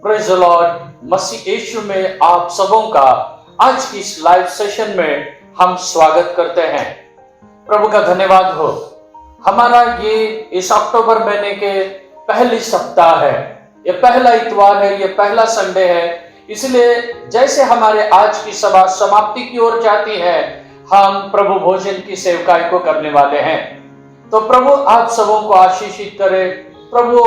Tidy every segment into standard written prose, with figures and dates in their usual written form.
Praise the Lord. मसीह यीशु में आप सबों का आज की इस लाइव सेशन में हम स्वागत करते हैं। प्रभु का धन्यवाद हो। हमारा ये इस अक्टूबर महीने के पहली सप्ताह है, ये पहला इतवार है, ये पहला संडे है। इसलिए जैसे हमारे आज की सभा समाप्ति की ओर जाती है, हम प्रभु भोजन की सेवकाई को करने वाले हैं। तो प्रभु आप सबों को आशीषित करे, प्रभु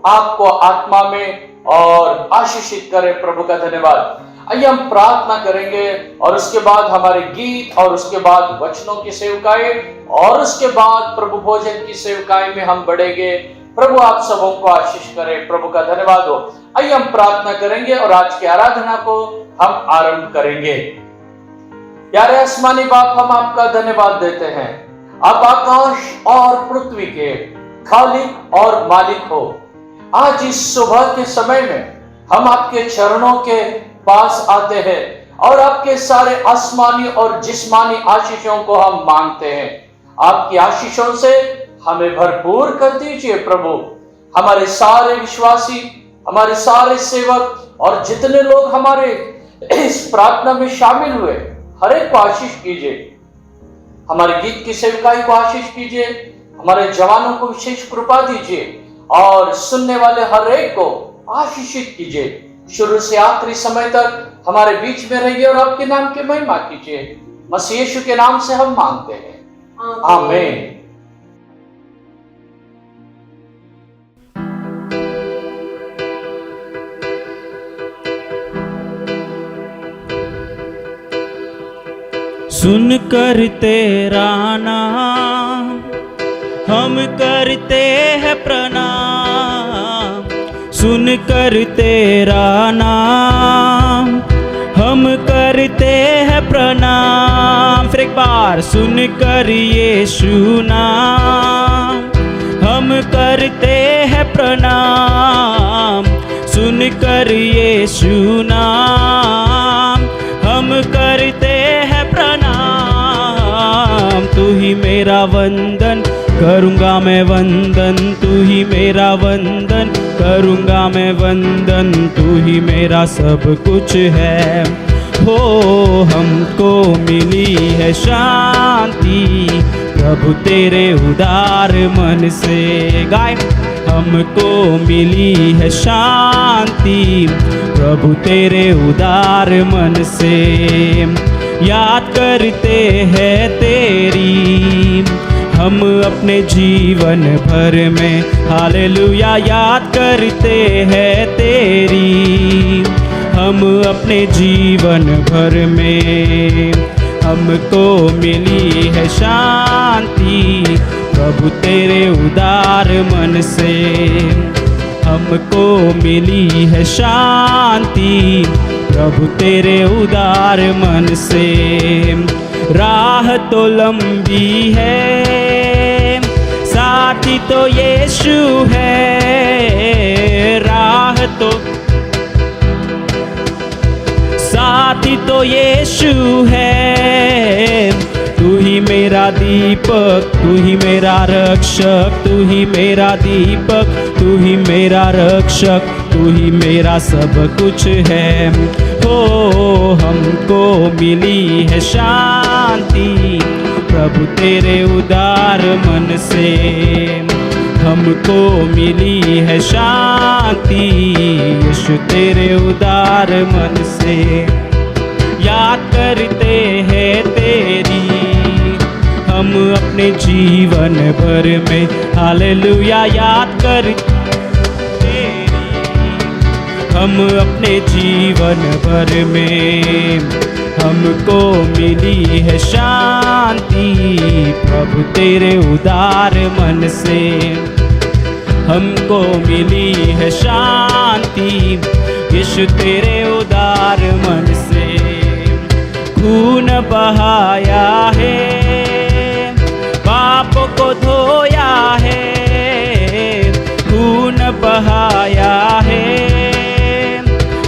आपको आत्मा में और आशीषित करे। प्रभु का धन्यवाद। आइए हम प्रार्थना करेंगे और उसके बाद हमारे गीत और उसके बाद वचनों की सेवकाई और उसके बाद प्रभु भोजन की सेवकाई में हम बढ़ेंगे। प्रभु आप सबों को आशीष करे। प्रभु का धन्यवाद हो। आइए हम प्रार्थना करेंगे और आज की आराधना को हम आरंभ करेंगे। प्यारे आसमानी बाप, हम आपका धन्यवाद देते हैं। आप आकाश और पृथ्वी के खालिक और मालिक हो। आज इस सुबह के समय में हम आपके चरणों के पास आते हैं और आपके सारे आसमानी और जिस्मानी आशीषों को हम मांगते हैं। आपकी आशीषों से हमें भरपूर कर दीजिए प्रभु। हमारे सारे विश्वासी, हमारे सारे सेवक और जितने लोग हमारे इस प्रार्थना में शामिल हुए, हर एक को आशीष कीजिए। हमारे गीत की सेवकाई को आशीष कीजिए। हमारे जवानों को विशेष कृपा दीजिए और सुनने वाले हर एक को आशीषित कीजिए। शुरू से आखिरी समय तक हमारे बीच में रहिए और आपके नाम की महिमा कीजिए। मसीह यीशु के नाम से हम मांगते हैं, आमीन। सुनकर तेरा नाम हम करते हैं प्रणाम। सुनकर तेरा नाम हम करते हैं प्रणाम। फिर एक बार, सुनकर यीशु नाम हम करते हैं प्रणाम। सुनकर यीशु नाम हम करते हैं प्रणाम। तू ही मेरा वंदन करूँगा मैं वंदन, तू ही मेरा वंदन करूँगा मैं वंदन। तू ही मेरा सब कुछ है। हो हमको मिली है शांति प्रभु तेरे उदार मन से। गाय, हमको मिली है शांति प्रभु तेरे उदार मन से। याद करते हैं तेरी हम अपने जीवन भर में, हालेलुया। याद करते हैं तेरी हम अपने जीवन भर में। हमको मिली है शांति प्रभु तेरे उदार मन से। हमको मिली है शांति प्रभु तेरे उदार मन से। राह तो लंबी है, साथी तो यीशु है। राह तो साथी तो यीशु है। तू ही मेरा दीपक, तू ही मेरा रक्षक, तू ही मेरा दीपक, तू ही मेरा रक्षक, तू ही मेरा सब कुछ है। हो हमको मिली है शांति प्रभु तेरे उदार मन से। हमको मिली है शांति यीशु तेरे उदार मन से। याद करते हैं तेरी हम अपने जीवन भर में, हालेलुया। याद करते हम अपने जीवन भर में। हमको मिली है शांति प्रभु तेरे उदार मन से। हमको मिली है शांति यीशु तेरे उदार मन से। खून बहाया है, पापों को धोया है। खून बहाया है,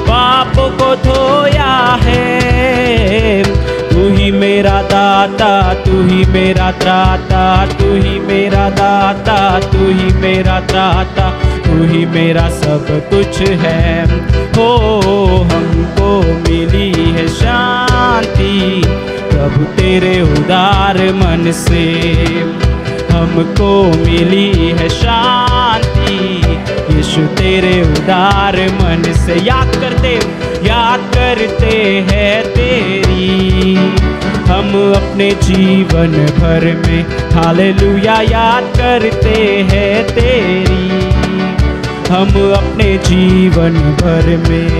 पापों को धोया है। तू ही मेरा दाता, तू ही मेरा त्राता, तू ही मेरा दाता, तू ही मेरा त्राता, तू ही मेरा सब कुछ है। हो हमको मिली है शांति प्रभु तेरे उदार मन से, हमको मिली है शांति यीशु तेरे उदार मन से। याद करते हैं तेरी हम अपने जीवन भर में, हालेलुया। याद करते हैं तेरी हम अपने जीवन भर में,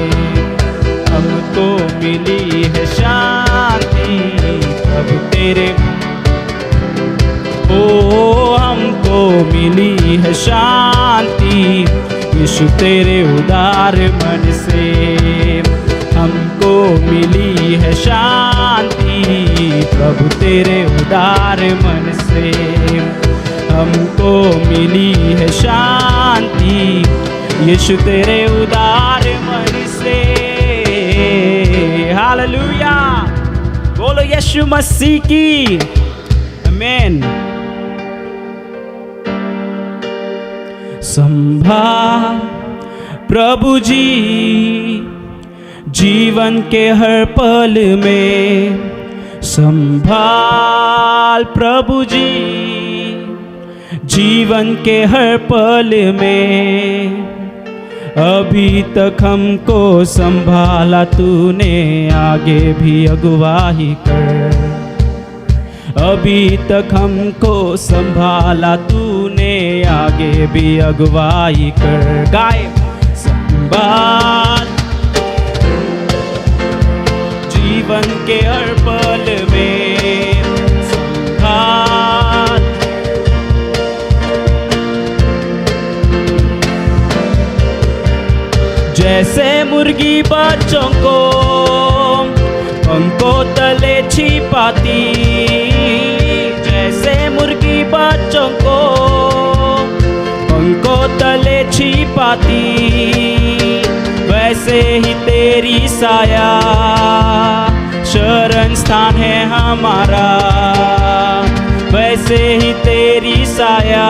हमको मिली है शांति प्रभु तेरे, ओ हमको मिली है शांति यीशु तेरे उदार मन से, हमको मिली है शांति प्रभु तेरे उदार मन से, हमको मिली है शांति यीशु तेरे उदार मन से। हालेलुया, बोलो यीशु मसीह की आमीन। संभाल प्रभु जी जीवन के हर पल में, संभाल प्रभु जी जीवन के हर पल में, अभी तक हमको संभाला तूने आगे भी अगुवाही कर, अभी तक हमको संभाला तूने आगे भी अगुवाही कर। गाए संभाल जीवन के हर पल में, संभाल जैसे मुर्गी बच्चों को पंखों तले छिपाती, जैसे मुर्गी बच्चों को पंखों तले छिपाती, वैसे ही तेरी साया शरण स्थान है हमारा, वैसे ही तेरी साया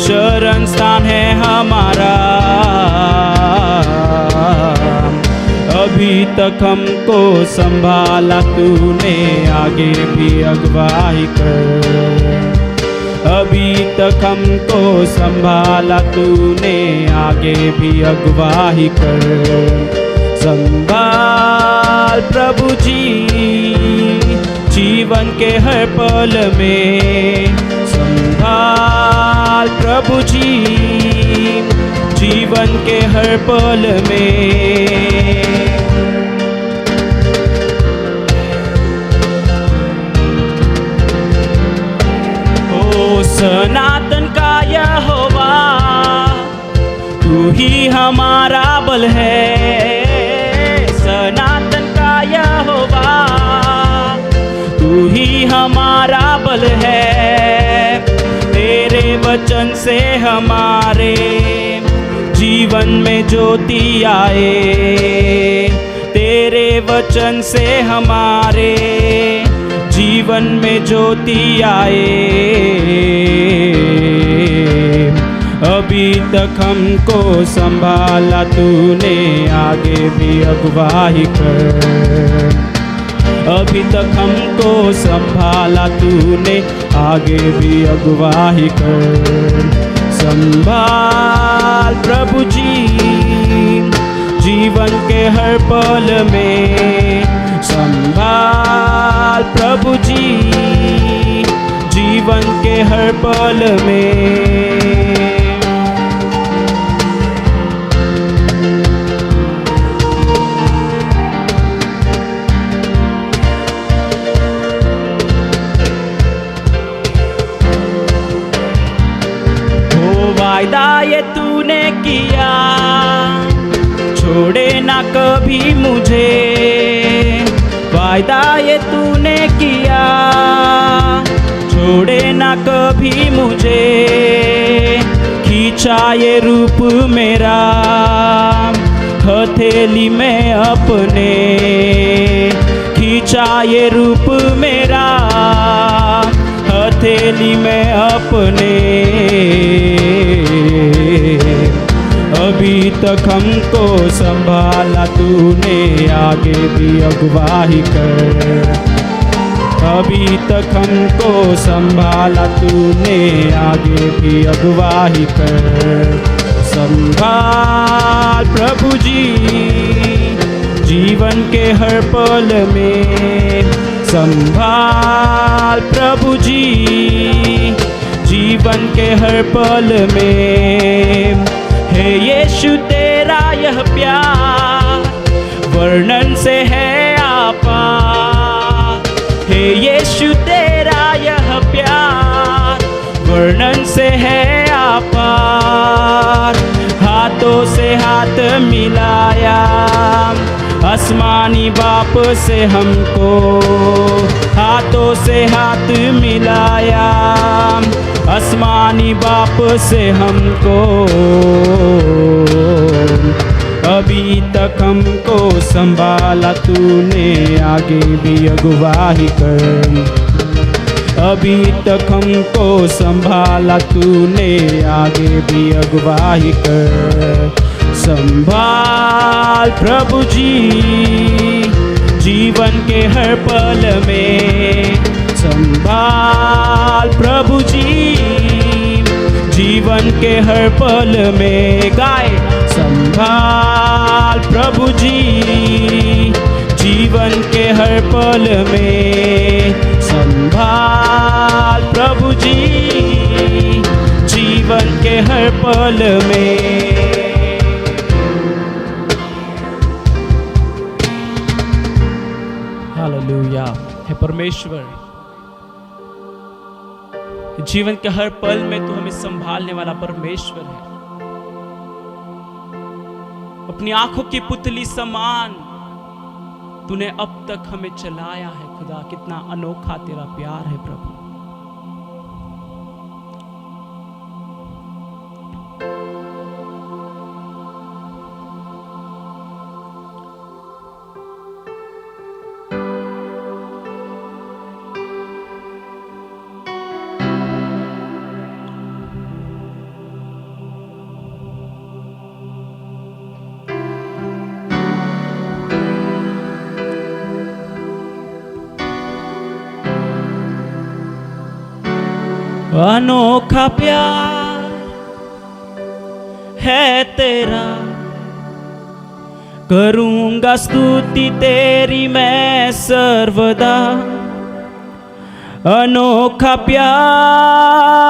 शरण स्थान है हमारा। अभी तक हमको संभाला तूने आगे भी अगुवाही कर, अभी तक हमको संभाला तूने आगे भी अगुवाही कर। संभाल प्रभु जी जीवन के हर पल में, संभाल प्रभु जी जीवन के हर पल में। ओ सनातन का यहोवा तू ही हमारा बल है, सनातन का यहोवा तू ही हमारा बल है, तेरे वचन से हमारे जीवन में ज्योति आए, तेरे वचन से हमारे जीवन में ज्योति आए। अभी तक हमको संभाला तूने आगे भी अगुवाही कर, अभी तक हमको संभाला तूने आगे भी अगुवाही कर। संभाल प्रभु जी जीवन के हर पल में, संभाल प्रभु जी जीवन के हर पल में। वायदा ये तूने किया छोड़े ना कभी मुझे, वायदा ये तूने किया छोड़े ना कभी मुझे, खींचा ये रूप मेरा हथेली में अपने, खींचा ये रूप मेरा हथेली में अपने। अभी तक हमको संभाला तूने, आगे भी अगुवाही कर। अभी तक हमको संभाला तूने, आगे भी अगुवाही कर। संभाल प्रभु जी जीवन के हर पल में, संभाल प्रभु जी जीवन के हर पल में। है यीशु तेरा यह प्यार वर्णन से है आपार। है यीशु तेरा यह प्यार वर्णन से है आपार। हाथों से हाथ मिलाया आसमानी बाप से हमको, हाथों से हाथ मिलाया आसमानी बाप से हमको। अभी तक हमको संभाला तूने, आगे भी अगुवाही कर। अभी तक हमको संभाला तूने, आगे भी अगुवाही कर। संभाल प्रभु जी जीवन के हर पल में, संभाल प्रभु जी जीवन के हर पल में। गाए संभाल प्रभु जी जीवन के हर पल में, संभाल प्रभु जी जीवन के हर पल में। हालेलुया। हे परमेश्वर, जीवन के हर पल में तू हमें संभालने वाला परमेश्वर है। अपनी आंखों की पुतली समान तूने अब तक हमें चलाया है। खुदा कितना अनोखा तेरा प्यार है प्रभु। अनोखा प्यार है तेरा, करूंगा स्तुति तेरी मैं सर्वदा। अनोखा प्यार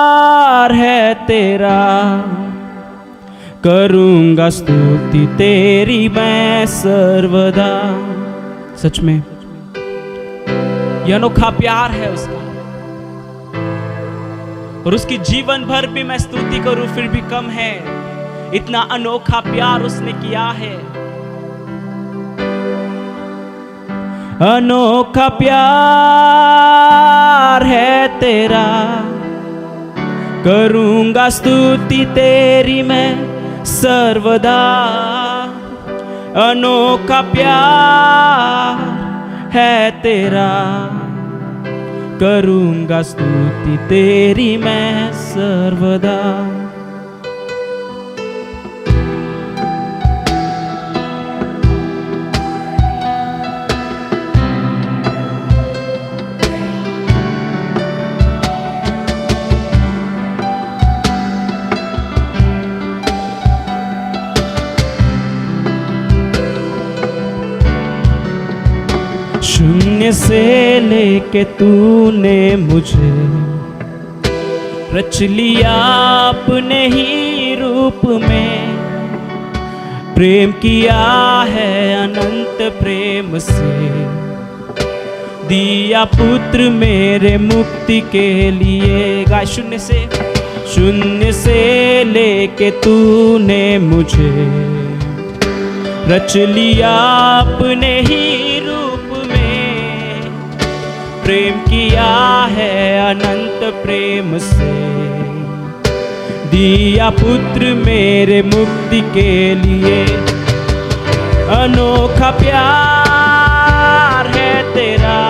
है तेरा, करूंगा स्तुति तेरी मैं सर्वदा। सच में यह अनोखा प्यार है उसका, और उसकी जीवन भर भी मैं स्तुति करूं फिर भी कम है। इतना अनोखा प्यार उसने किया है। अनोखा प्यार है तेरा, करूंगा स्तुति तेरी मैं सर्वदा। अनोखा प्यार है तेरा, करूंगा स्तुति तेरी मैं सर्वदा। शून्य से लेके तूने मुझे रच लिया अपने ही रूप में। प्रेम किया है अनंत प्रेम से, दिया पुत्र मेरे मुक्ति के लिए। गाय शून्य से लेके तूने मुझे रच लिया अपने ही प्रेम किया है अनंत प्रेम से, दिया पुत्र मेरे मुक्ति के लिए। अनोखा प्यार है तेरा,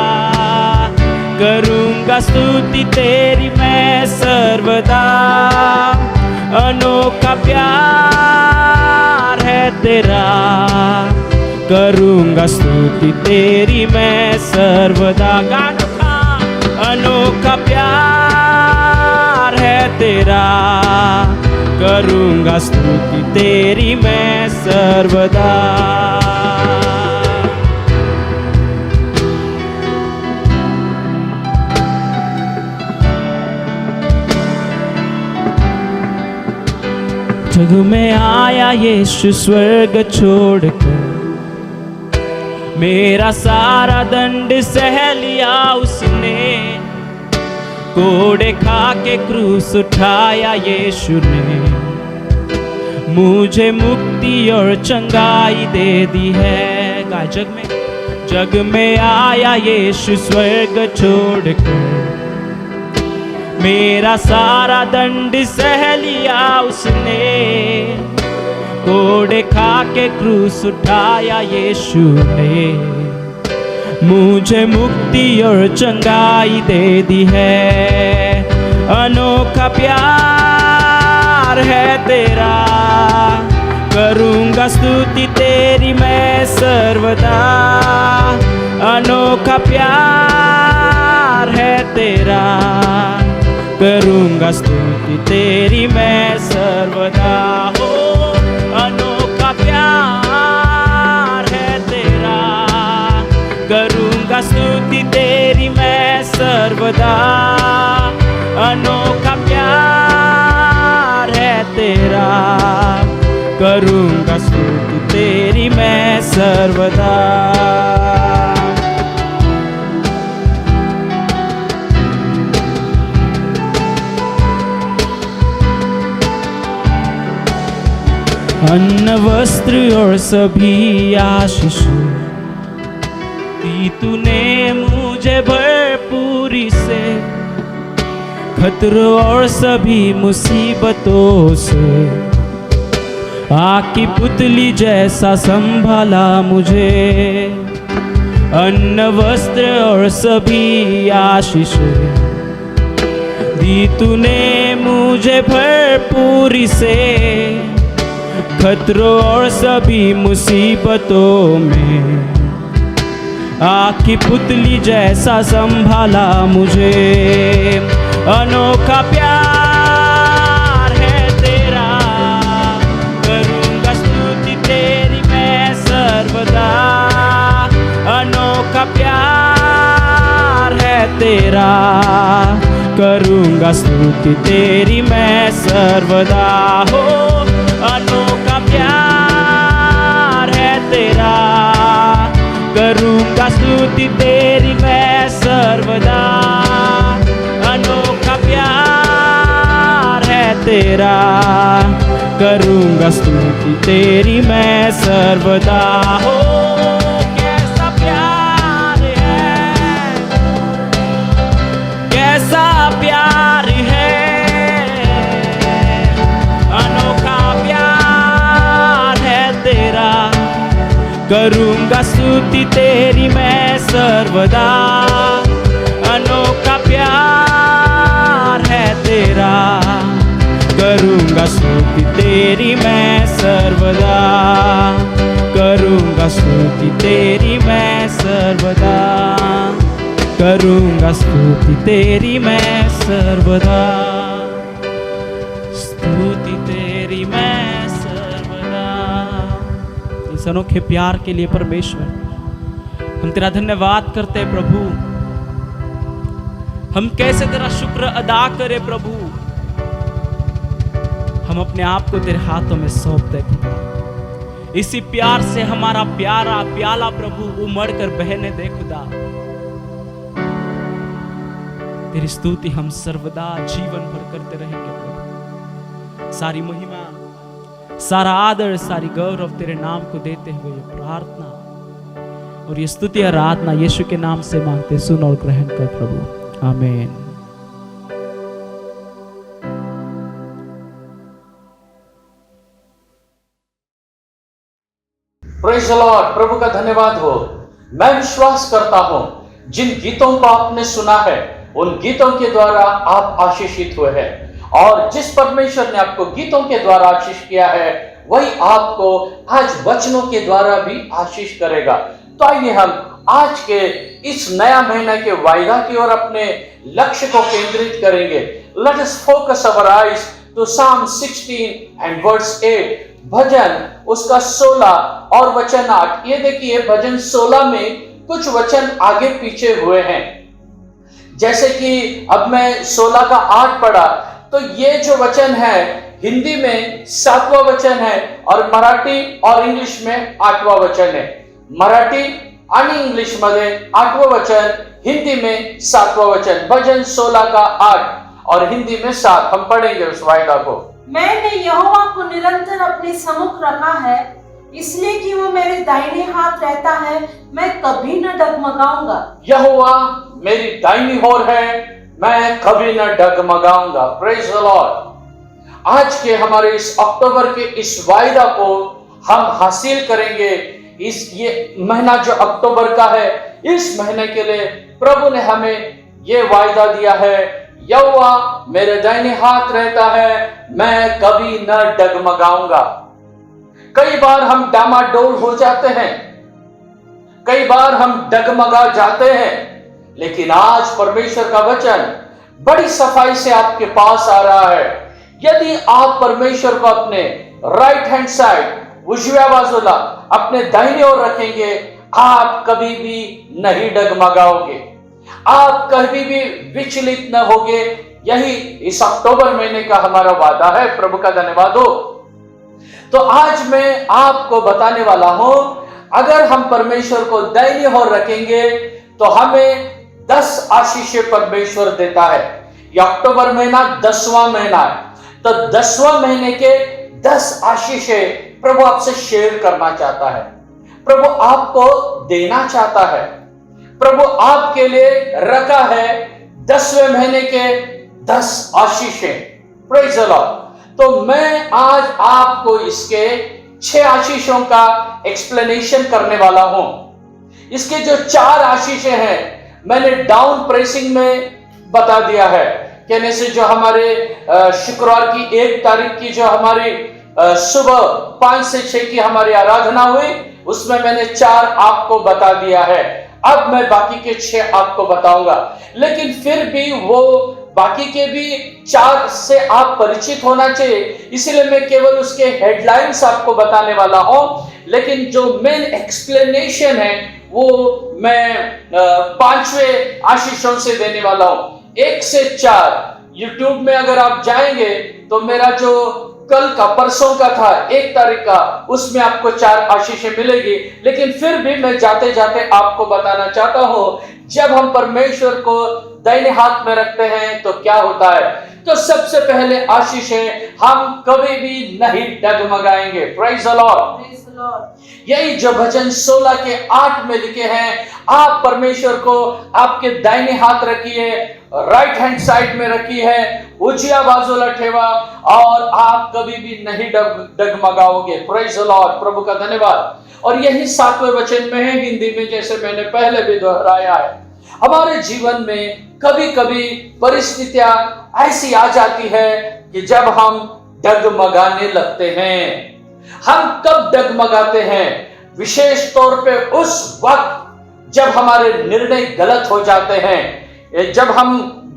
करूंगा स्तुति तेरी मैं सर्वदा। अनोखा प्यार तेरा, करूँगा स्तुति तेरी मैं सर्वदा। अनोखा प्यार है तेरा, करूँगा स्तुति तेरी मैं सर्वदा। जग में आया यीशु स्वर्ग छोड़कर, मेरा सारा दंड सह लिया उसने, कोड़े खा के क्रूस उठाया यीशु ने, मुझे मुक्ति और चंगाई दे दी है। जग में आया यीशु स्वर्ग छोड़कर, मेरा सारा दंड सह लिया उसने, कोड़े खा के क्रूस उठाया यीशु ने, मुझे मुक्ति और चंगाई दे दी है। अनोखा प्यार है तेरा, करूँगा स्तुति तेरी मैं सर्वदा। अनोखा प्यार है तेरा, करूँगा स्तुति तेरी मैं सर्वदा। हो अनोखा प्यार है तेरा, करूँगा स्तुति तेरी मैं सर्वदा। अनोखा प्यार है तेरा, करूँगा स्तुति तेरी मैं सर्वदा। अन्न वस्त्र और सभी आशीष दी तूने मुझे भरपूरी से, खतरों और सभी मुसीबतों से, आग की पुतली जैसा संभाला मुझे। अन्न वस्त्र और सभी आशीष दी तूने मुझे भरपूरी से, खतरों और सभी मुसीबतों में, आग की पुतली जैसा संभाला मुझे। अनोखा प्यार है तेरा, करूँगा स्तुति तेरी मैं सर्वदा। अनोखा प्यार है तेरा, करूँगा स्तुति तेरी मैं सर्वदा। हो अनोखा प्यार है तेरा, करूँगा स्तुति तेरी मैं सर्वदा। अनोखा प्यार है तेरा, करूँगा स्तुति तेरी मैं सर्वदा। हो कैसा प्यार है, कैसा प्यार है, करूँगा स्तुति तेरी मैं सर्वदा। अनोखा प्यार है तेरा, करूँगा स्तुति तेरी मैं सर्वदा। करूँगा स्तुति तेरी मैं सर्वदा, करूँगा स्तुति तेरी मैं सर्वदा। स्तुति तेरी मैं सर्वदा। इस अनोखे प्यार के लिए परमेश्वर हम तेरा धन्यवाद करते हैं प्रभु। हम कैसे तेरा शुक्र अदा करें प्रभु। हम अपने आप को तेरे हाथों में सौंपते खुदा। इसी प्यार से हमारा प्यारा प्याला प्रभु उमड़ कर बहने दे खुदा। तेरी स्तुति हम सर्वदा जीवन भर करते रहेंगे प्रभु। सारी महिमा, सारा आदर, सारी गौरव तेरे नाम को देते हुए ये प्रार्थना और ये स्तुति आराधना यीशु के नाम से मांगते, सुन और ग्रहण कर प्रभु। आमीन। Praise the Lord. प्रभु का धन्यवाद हो। मैं विश्वास करता हूं जिन गीतों को आपने सुना है उन गीतों के द्वारा आप आशीषित हुए हैं, और जिस परमेश्वर ने आपको गीतों के द्वारा आशीष किया है वही आपको आज वचनों के द्वारा भी आशीष करेगा। तो आइए हम आज के इस नया महीना के वायदा की ओर अपने लक्ष्य को केंद्रित करेंगे। Let us focus our eyes to Psalm 16 and verse 8। भजन उसका 16 और वचन 8। ये देखिए भजन 16 में कुछ वचन आगे पीछे हुए हैं। जैसे कि अब मैं 16 का 8 पढ़ा, तो ये जो वचन है हिंदी में 7वां वचन है और मराठी और इंग्लिश में 8वां वचन है। मराठी आणि इंग्लिश मध्ये 8वां वचन, हिंदी में 7वां वचन। भजन 16 का 8 और हिंदी में 7। हम पढ़ेंगे उस वायदा को। मैंने यहोवा को निरंतर अपने सम्मुख रखा है, इसलिए कि वो मेरे दाहिने हाथ रहता है, मैं कभी न डगमगाऊंगा। यहोवा मेरी दाहिनी ओर है, मैं कभी न डगमगाऊंगा। Praise the Lord. आज के हमारे इस अक्टूबर के इस वायदा को हम हासिल करेंगे। ये महीना जो अक्टूबर का है, इस महीने के लिए प्रभु ने हमें ये वायदा दिया है, यहोवा मेरे दाहिने हाथ रहता है, मैं कभी न डगमगाऊंगा। कई बार हम डामाडोल हो जाते हैं, कई बार हम डगमगा जाते हैं, लेकिन आज परमेश्वर का वचन बड़ी सफाई से आपके पास आ रहा है। यदि आप परमेश्वर को अपने राइट हैंड साइड, उजव्या बाजूला, अपने दाहिने ओर रखेंगे, आप कभी भी नहीं डगमगाओगे, आप कभी भी विचलित न होगे। यही इस अक्टूबर महीने का हमारा वादा है। प्रभु का धन्यवाद हो। तो आज मैं आपको बताने वाला हूं, अगर हम परमेश्वर को दाहिनी ओर रखेंगे तो हमें 10 आशीषें परमेश्वर देता है। यह अक्टूबर महीना 10वां महीना है, तो 10वां महीने के 10 आशीषें प्रभु आपसे शेयर करना चाहता है, प्रभु आपको देना चाहता है। प्रभु आपके लिए रखा है 10वें महीने के 10 आशीषें। Praise the Lord. तो मैं आज आपको इसके 6 आशीषों का एक्सप्लेनेशन करने वाला हूं। इसके जो 4 आशीषें हैं मैंने डाउन प्रेसिंग में बता दिया है। कहने से जो हमारे शुक्रवार की 1 तारीख की जो हमारी सुबह 5 से 6 की हमारी आराधना हुई, उसमें मैंने 4 आपको बता दिया है। अब मैं बाकी के 6 आपको बताऊंगा, लेकिन फिर भी वो बाकी के भी 4 से आप परिचित होना चाहिए, इसलिए मैं केवल उसके हेडलाइंस आपको बताने वाला हूं। लेकिन जो मेन एक्सप्लेनेशन है वो मैं 5वें आशीषों से देने वाला हूं। 1 से 4 यूट्यूब में अगर आप जाएंगे तो मेरा जो कल का, परसों का था 1 तारीख का, उसमें आपको 4 आशीषें मिलेगी। लेकिन फिर भी मैं जाते जाते आपको बताना चाहता हूं, जब हम परमेश्वर को दाहिने हाथ में रखते हैं तो क्या होता है। तो सबसे पहले आशीष है, हम कभी भी नहीं डगमगाएंगे। Praise the Lord. यही जो भजन 16 के 8 में लिखे हैं, आप परमेश्वर को आपके दाहिने हाथ रखिए, राइट हैंड साइड में रखी है, उजिया बाजूला ठेवा और आप कभी भी नहीं डगमगाओगे। Praise the Lord. प्रभु का धन्यवाद। और यही 7वें वचन में है हिंदी में, जैसे मैंने पहले भी दोहराया है। हमारे जीवन में कभी कभी परिस्थितियां ऐसी आ जाती है कि जब हम डगमगाने लगते हैं। हम कब डगमगाते हैं? विशेष तौर पे उस वक्त जब हमारे निर्णय गलत हो जाते हैं, जब हम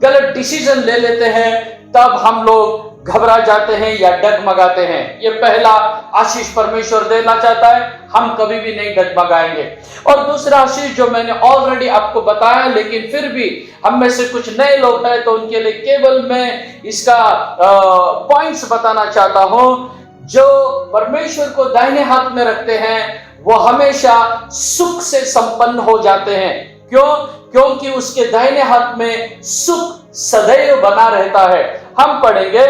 गलत डिसीजन ले लेते हैं, तब हम लोग घबरा जाते हैं या डगमगाते हैं। ये पहला आशीष परमेश्वर देना चाहता है, हम कभी भी नहीं डगमगाएंगे। और दूसरा आशीष जो मैंने ऑलरेडी आपको बताया, लेकिन फिर भी हम में से कुछ नए लोग हैं तो उनके लिए केवल मैं इसका पॉइंट्स बताना चाहता हूं। जो परमेश्वर को दाहिने हाथ में रखते हैं वो हमेशा सुख से संपन्न हो जाते हैं। क्यों? क्योंकि उसके दाहिने हाथ में सुख सदैव बना रहता है। हम पढ़ेंगे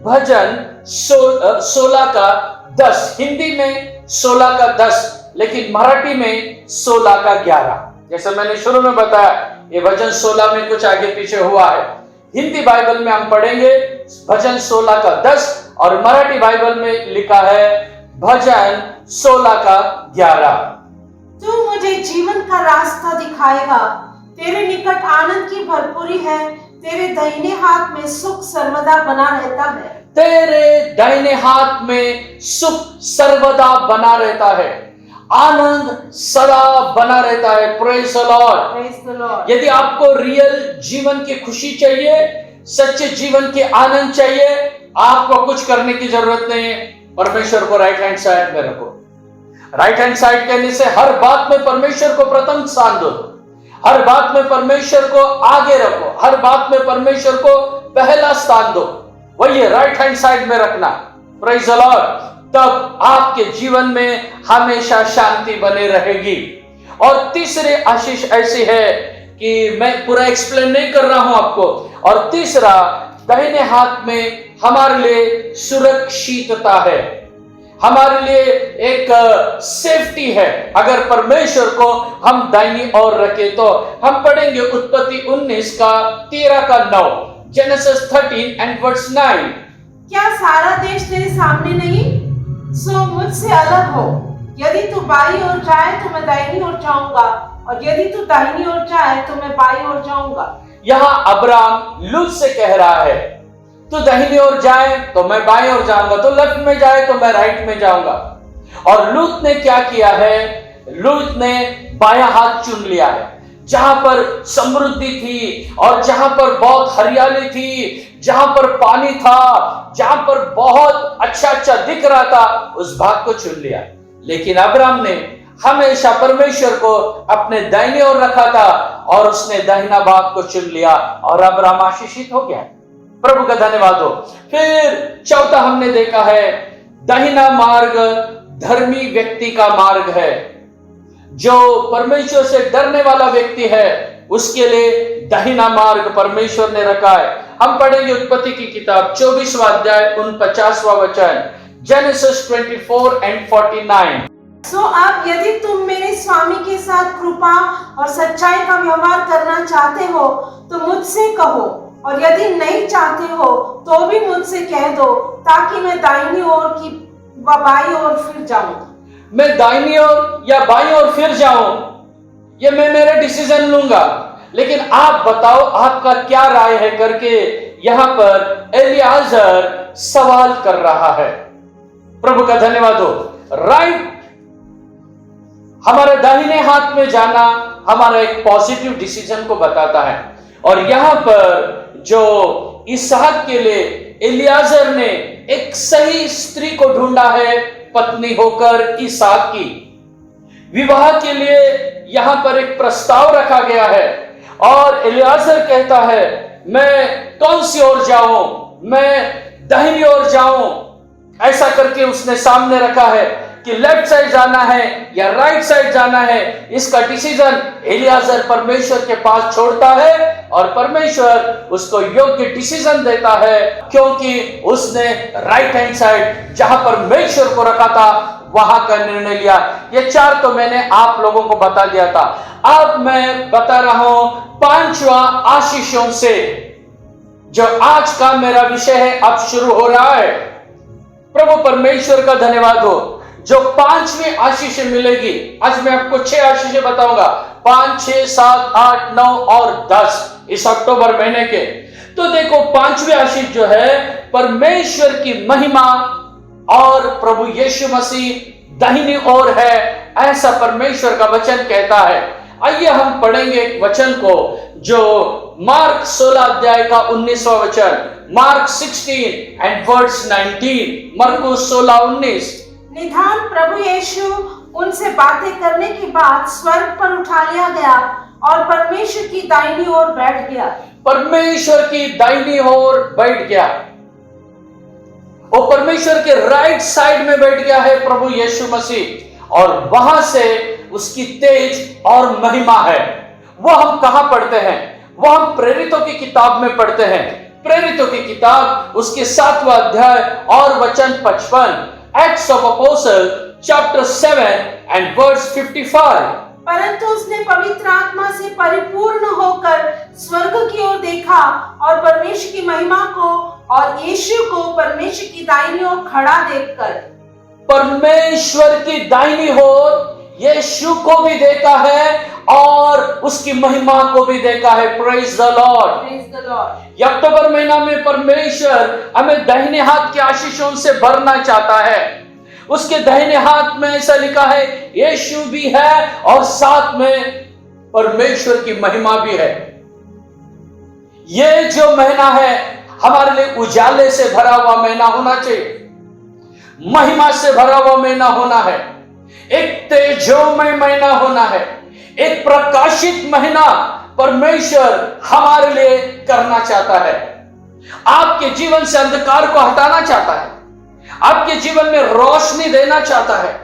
भजन 16 का 10, हिंदी में 16 का 10, लेकिन मराठी में 16 का 11। जैसे मैंने शुरू में बताया, ये भजन 16 में कुछ आगे पीछे हुआ है। हिंदी बाइबल में हम पढ़ेंगे भजन 16 का 10 और मराठी बाइबल में लिखा है भजन 16 का 11। तू मुझे जीवन का रास्ता दिखाएगा, तेरे निकट आनंद की भरपूरी है, तेरे दाहिने हाथ में सुख सर्वदा बना रहता है। तेरे दाहिने हाथ में सुख सर्वदा बना रहता है, आनंद सदा बना रहता है। Praise the Lord. Praise the Lord. यदि आपको रियल जीवन की खुशी चाहिए, सच्चे जीवन के आनंद चाहिए, आपको कुछ करने की जरूरत नहीं है। परमेश्वर को राइट हैंड साइड में रखो। राइट हैंड साइड कहने से हर बात में परमेश्वर को प्रथम स्थान दो, हर बात में परमेश्वर को आगे रखो, हर बात में परमेश्वर को पहला स्थान दो। वही राइट हैंड साइड में रखना। Praise the Lord. तब आपके जीवन में हमेशा शांति बनी रहेगी। और तीसरी आशीष ऐसी है कि मैं पूरा एक्सप्लेन नहीं कर रहा हूं आपको। और तीसरा, दाहिने हाथ में हमारे लिए सुरक्षितता है, हमारे लिए एक सेफ्टी है। अगर परमेश्वर को हम दाहिनी ओर रखें तो हम पढ़ेंगे उत्पत्ति 19 का 13 का 9, जेनेसिस 13 एंड वर्स 9। क्या सारा देश तेरे सामने नहीं? सो मुझसे अलग हो। यदि तू बाईं ओर जाए तो मैं दाहिनी ओर जाऊंगा, और यदि तू दाहिनी ओर जाए तो मैं बाईं ओर जाऊंगा। यहां अब्राम लूत से कह रहा है, तू दाहिनी ओर जाए तो मैं बाईं ओर जाऊंगा, तो लेफ्ट में जाए तो मैं राइट में जाऊंगा। और लूत ने क्या किया है? लूत ने बायां हाथ चुन लिया है। जहां पर समृद्धि थी और जहां पर बहुत हरियाली थी, जहां पर पानी था, जहां पर बहुत अच्छा अच्छा दिख रहा था, उस भाग को चुन लिया। लेकिन अब्राम ने हमेशा परमेश्वर को अपने दाहिने ओर रखा था और उसने दाहिना भाग को चुन लिया और अब्राम आशीषित हो गया। प्रभु का धन्यवाद हो। फिर चौथा हमने देखा है, दाहिना मार्ग धर्मी व्यक्ति का मार्ग है। जो परमेश्वर से डरने वाला व्यक्ति है उसके लिए दाहिना मार्ग परमेश्वर ने रखा है। हम पढ़ेंगे उत्पत्ति की किताब 24वां अध्याय 49वां वचन, जेनेसिस 24 एंड 49। सो अब यदि तुम मेरे स्वामी के साथ कृपा और सच्चाई का व्यवहार करना चाहते हो तो मुझसे कहो, और यदि नहीं चाहते हो तो भी मुझसे कह दो, ताकि मैं दाहिनी ओर की व बाईं ओर फिर जाऊं। मैं दाहिनी ओर या बाईं ओर फिर जाऊं, ये मैं मेरा डिसीजन लूंगा, लेकिन आप बताओ आपका क्या राय है करके यहां पर एलियाजर सवाल कर रहा है। प्रभु का धन्यवाद हो। राइट, हमारे दाहिने हाथ में जाना हमारा एक पॉजिटिव डिसीजन को बताता है। और यहां पर जो इसहाक के लिए एलियाजर ने एक सही स्त्री को ढूंढा है, पत्नी होकर इसहाक की। विवाह के लिए यहां पर एक प्रस्ताव रखा गया है और एलियाजर कहता है, मैं कौन सी ओर जाऊं? मैं दाहिनी ओर जाऊं। ऐसा करके उसने सामने रखा है कि लेफ्ट साइड जाना है या राइट साइड जाना है। इसका डिसीजन एलियाजर परमेश्वर के पास छोड़ता है और परमेश्वर उसको योग्य डिसीजन देता है, क्योंकि उसने राइट हैंड साइड जहां परमेश्वर को रखा था वहां का निर्णय लिया। ये चार तो मैंने आप लोगों को बता दिया था। अब मैं बता रहा हूं पांचवा आशीषों से, जो आज का मेरा विषय है, अब शुरू हो रहा है। प्रभु परमेश्वर का धन्यवाद हो। जो पांचवी आशीष मिलेगी, आज मैं आपको 6 आशीषें बताऊंगा, 5, 6, 7, 8, 9 और 10 इस अक्टूबर महीने के। तो देखो, पांचवी आशीष जो है परमेश्वर की महिमा और प्रभु यीशु मसीह दाहिनी ओर है, ऐसा परमेश्वर का वचन कहता है। आइए हम पढ़ेंगे एक वचन को जो मार्क 16 अध्याय का 19वां वचन, मार्क 16 एंड वर्स 19, मरकुस 16:19। निधान प्रभु यीशु उनसे बातें करने के बाद स्वर्ग पर उठा लिया गया और परमेश्वर की दाहिनी ओर बैठ गया। परमेश्वर की दाहिनी ओर बैठ गया। वो परमेश्वर के राइट साइड में बैठ गया है प्रभु यीशु मसीह, और वहां से उसकी तेज और महिमा है। वो हम कहां पढ़ते हैं? वो हम प्रेरितों की किताब में पढ़ते हैं। प्रेरितों की किताब उसके 7वां अध्याय और वचन 55, Acts of Apostles chapter 7 and verse 55। परंतु उसने पवित्र आत्मा से परिपूर्ण होकर स्वर्ग की ओर देखा और परमेश्वर की महिमा को और यीशु को परमेश्वर की दाहिनी ओर खड़ा देखकर। परमेश्वर की दाहिनी ओर यीशु को भी देखा है और उसकी महिमा को भी देखा है। Praise the Lord. Praise the Lord. ये अक्टूबर महीना में परमेश्वर हमें दाहिने हाथ के आशीषों से भरना चाहता है। उसके दाहिने हाथ में ऐसा लिखा है यीशु भी है और साथ में परमेश्वर की महिमा भी है। ये जो महीना है हमारे लिए उजाले से भरा हुआ महीना होना चाहिए, महिमा से भरा हुआ महीना होना है, एक तेजोमय महीना होना है, एक प्रकाशित महीना परमेश्वर हमारे लिए करना चाहता है। आपके जीवन से अंधकार को हटाना चाहता है, आपके जीवन में रोशनी देना चाहता है,